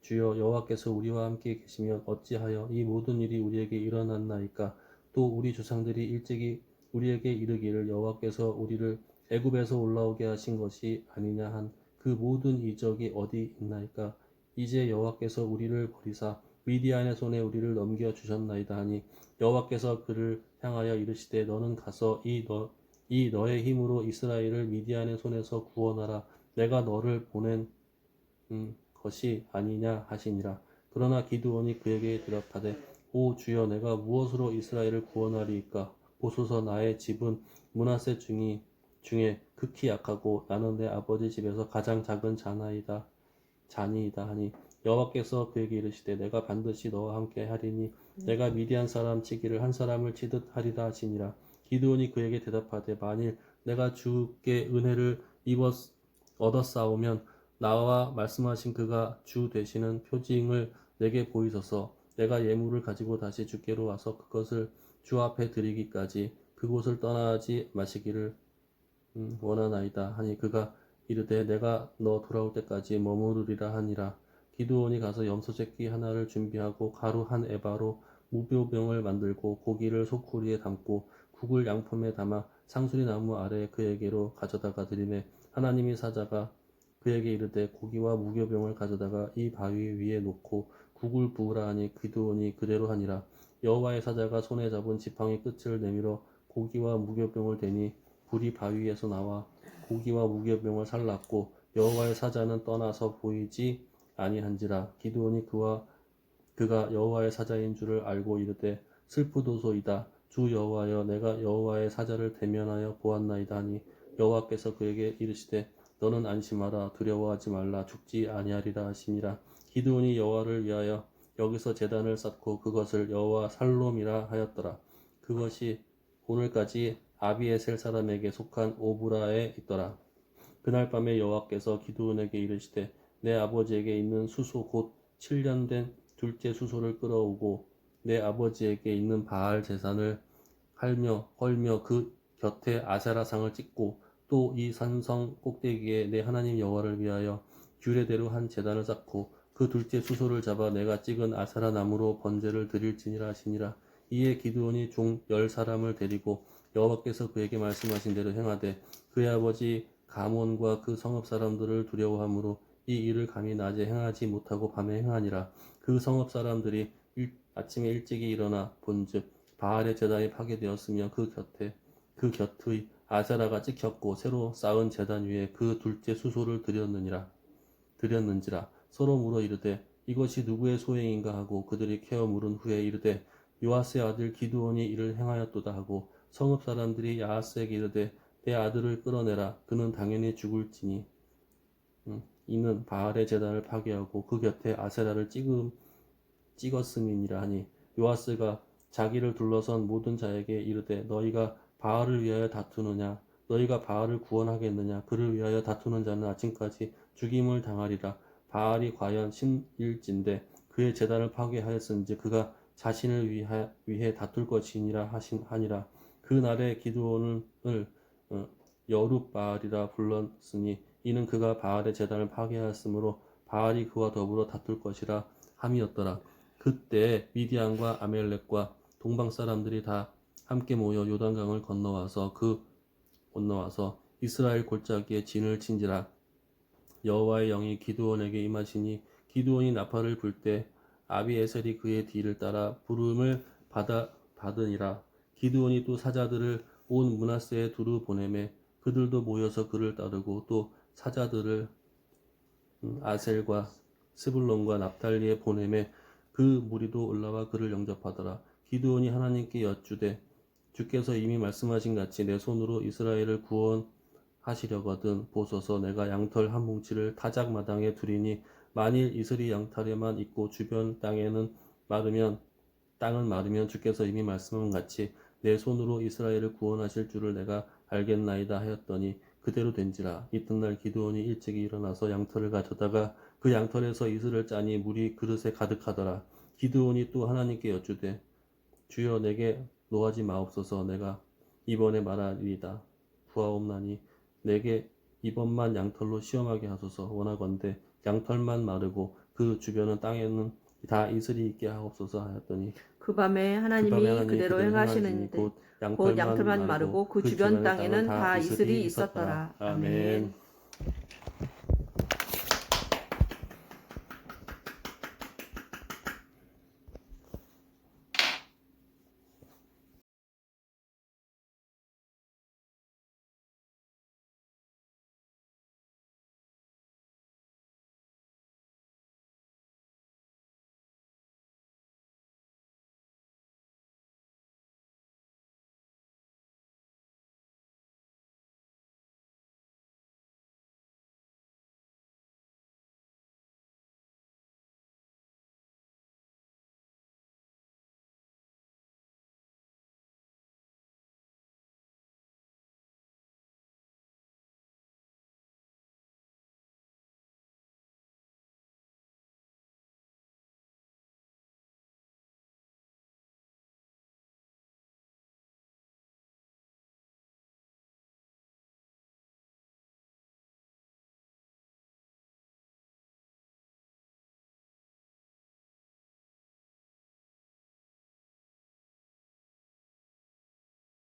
주여 여호와께서 우리와 함께 계시면 어찌하여 이 모든 일이 우리에게 일어났나이까 또 우리 조상들이 일찍이 우리에게 이르기를 여호와께서 우리를 애굽에서 올라오게 하신 것이 아니냐 한 그 모든 이적이 어디 있나이까 이제 여호와께서 우리를 버리사 미디안의 손에 우리를 넘겨 주셨나이다 하니 여호와께서 그를 향하여 이르시되 너는 가서 이 너의 힘으로 이스라엘을 미디안의 손에서 구원하라 내가 너를 보낸 것이 아니냐 하시니라. 그러나 기드온이 그에게 대답하되 오 주여 내가 무엇으로 이스라엘을 구원하리이까 보소서 나의 집은 므낫세 중에 극히 약하고 나는 내 아버지 집에서 가장 작은 자니이다 하니 여호와께서 그에게 이르시되 내가 반드시 너와 함께 하리니 내가 미디안 사람 치기를 한 사람을 치듯 하리라 하시니라. 기드온이 그에게 대답하되 만일 내가 주께 은혜를 얻었사오면 나와 말씀하신 그가 주 되시는 표징을 내게 보이소서. 내가 예물을 가지고 다시 주께로 와서 그것을 주 앞에 드리기까지 그곳을 떠나지 마시기를 원하나이다 하니 그가 이르되 내가 너 돌아올 때까지 머무르리라 하니라. 기드온이 가서 염소새끼 하나를 준비하고 가루 한 에바로 무교병을 만들고 고기를 소쿠리에 담고 국을 양품에 담아 상수리 나무 아래 그에게로 가져다가 드리매 하나님이 사자가 그에게 이르되 고기와 무교병을 가져다가 이 바위 위에 놓고 국을 부으라 하니 기드온이 그대로 하니라. 여호와의 사자가 손에 잡은 지팡이 끝을 내밀어 고기와 무교병을 대니 불이 바위에서 나와 고기와 무교병을 살랐고 여호와의 사자는 떠나서 보이지 아니한지라. 기드온이 그가 여호와의 사자인 줄을 알고 이르되 슬프도소이다. 주 여호와여 내가 여호와의 사자를 대면하여 보았나이다 하니 여호와께서 그에게 이르시되 너는 안심하라 두려워하지 말라 죽지 아니하리라 하시니라. 기드온이 여호와를 위하여 여기서 제단을 쌓고 그것을 여호와 살롬이라 하였더라. 그것이 오늘까지 아비에셀 사람에게 속한 오브라에 있더라. 그날 밤에 여호와께서 기드온에게 이르시되 내 아버지에게 있는 수소 곧 7년 된 둘째 수소를 끌어오고 내 아버지에게 있는 바알 제산을 헐며 그 곁에 아세라상을 찍고 또 이 산성 꼭대기에 내 하나님 여호와를 위하여 규례대로 한 제단을 쌓고 그 둘째 수소를 잡아 내가 찍은 아세라 나무로 번제를 드릴지니라 하시니라. 이에 기드온이 종 10사람을 데리고 여호와께서 그에게 말씀하신 대로 행하되 그의 아버지 가몬과 그 성읍 사람들을 두려워하므로 이 일을 감히 낮에 행하지 못하고 밤에 행하니라. 그 성읍 사람들이 아침에 일찍이 일어나 본즉 바알의 제단이 파괴되었으며 그 곁의 아세라가 찍혔고 새로 쌓은 제단 위에 그 둘째 수소를 드렸는지라. 서로 물어 이르되 이것이 누구의 소행인가 하고 그들이 캐어 물은 후에 이르되 요아스의 아들 기드온이 이를 행하였도다 하고 성읍 사람들이 야하스에게 이르되 내 아들을 끌어내라 그는 당연히 죽을지니 이는 바알의 제단을 파괴하고 그 곁에 아세라를 찍었음이니라 하니 요아스가 자기를 둘러선 모든 자에게 이르되 너희가 바알을 위하여 다투느냐 너희가 바알을 구원하겠느냐 그를 위하여 다투는 자는 아침까지 죽임을 당하리라. 바알이 과연 신일진데 그의 제단을 파괴하였은지 그가 자신을 위해 다툴 것이니라 하니라. 그 날에 기드온을 여룻바알이라 불렀으니 이는 그가 바알의 제단을 파괴하였으므로 바알이 그와 더불어 다툴 것이라 함이었더라. 그때 미디안과 아멜렉과 동방 사람들이 다 함께 모여 요단강을 건너와서 이스라엘 골짜기에 진을 친지라. 여호와의 영이 기드온에게 임하시니 기드온이 나팔을 불 때 아비에셀이 그의 뒤를 따라 부름을 받으니라. 기드온이 또 사자들을 온 므낫세에 두루 보내매 그들도 모여서 그를 따르고 또 사자들을 아셀과 스불론과 납달리에 보내매 그 무리도 올라와 그를 영접하더라. 기드온이 하나님께 여쭈되 주께서 이미 말씀하신 같이 내 손으로 이스라엘을 구원하시려거든 보소서. 내가 양털 한 뭉치를 타작 마당에 두리니 만일 이슬이 양털에만 있고 주변 땅은 마르면 주께서 이미 말씀한 같이 내 손으로 이스라엘을 구원하실 줄을 내가 알겠나이다 하였더니 그대로 된지라. 이튿날 기드온이 일찍이 일어나서 양털을 가져다가 그 양털에서 이슬을 짜니 물이 그릇에 가득하더라. 기드온이 또 하나님께 여쭈되 주여 내게 노하지 마옵소서. 내가 이번에 말하리이다. 구하옵나니 내게 이번만 양털로 시험하게 하소서. 원하건대 양털만 마르고 그 주변은 땅에는 다 이슬이 있게 하옵소서 하였더니 그 밤에 그 밤에 하나님이 하나님이 그대로 그대로 행하시는데 곧 곧 양털만 양털만 마르고 마르고 그 그 주변 주변의 땅은 땅에는 다 다 이슬이 이슬이 있었더라. 있었더라. 아멘. 아멘.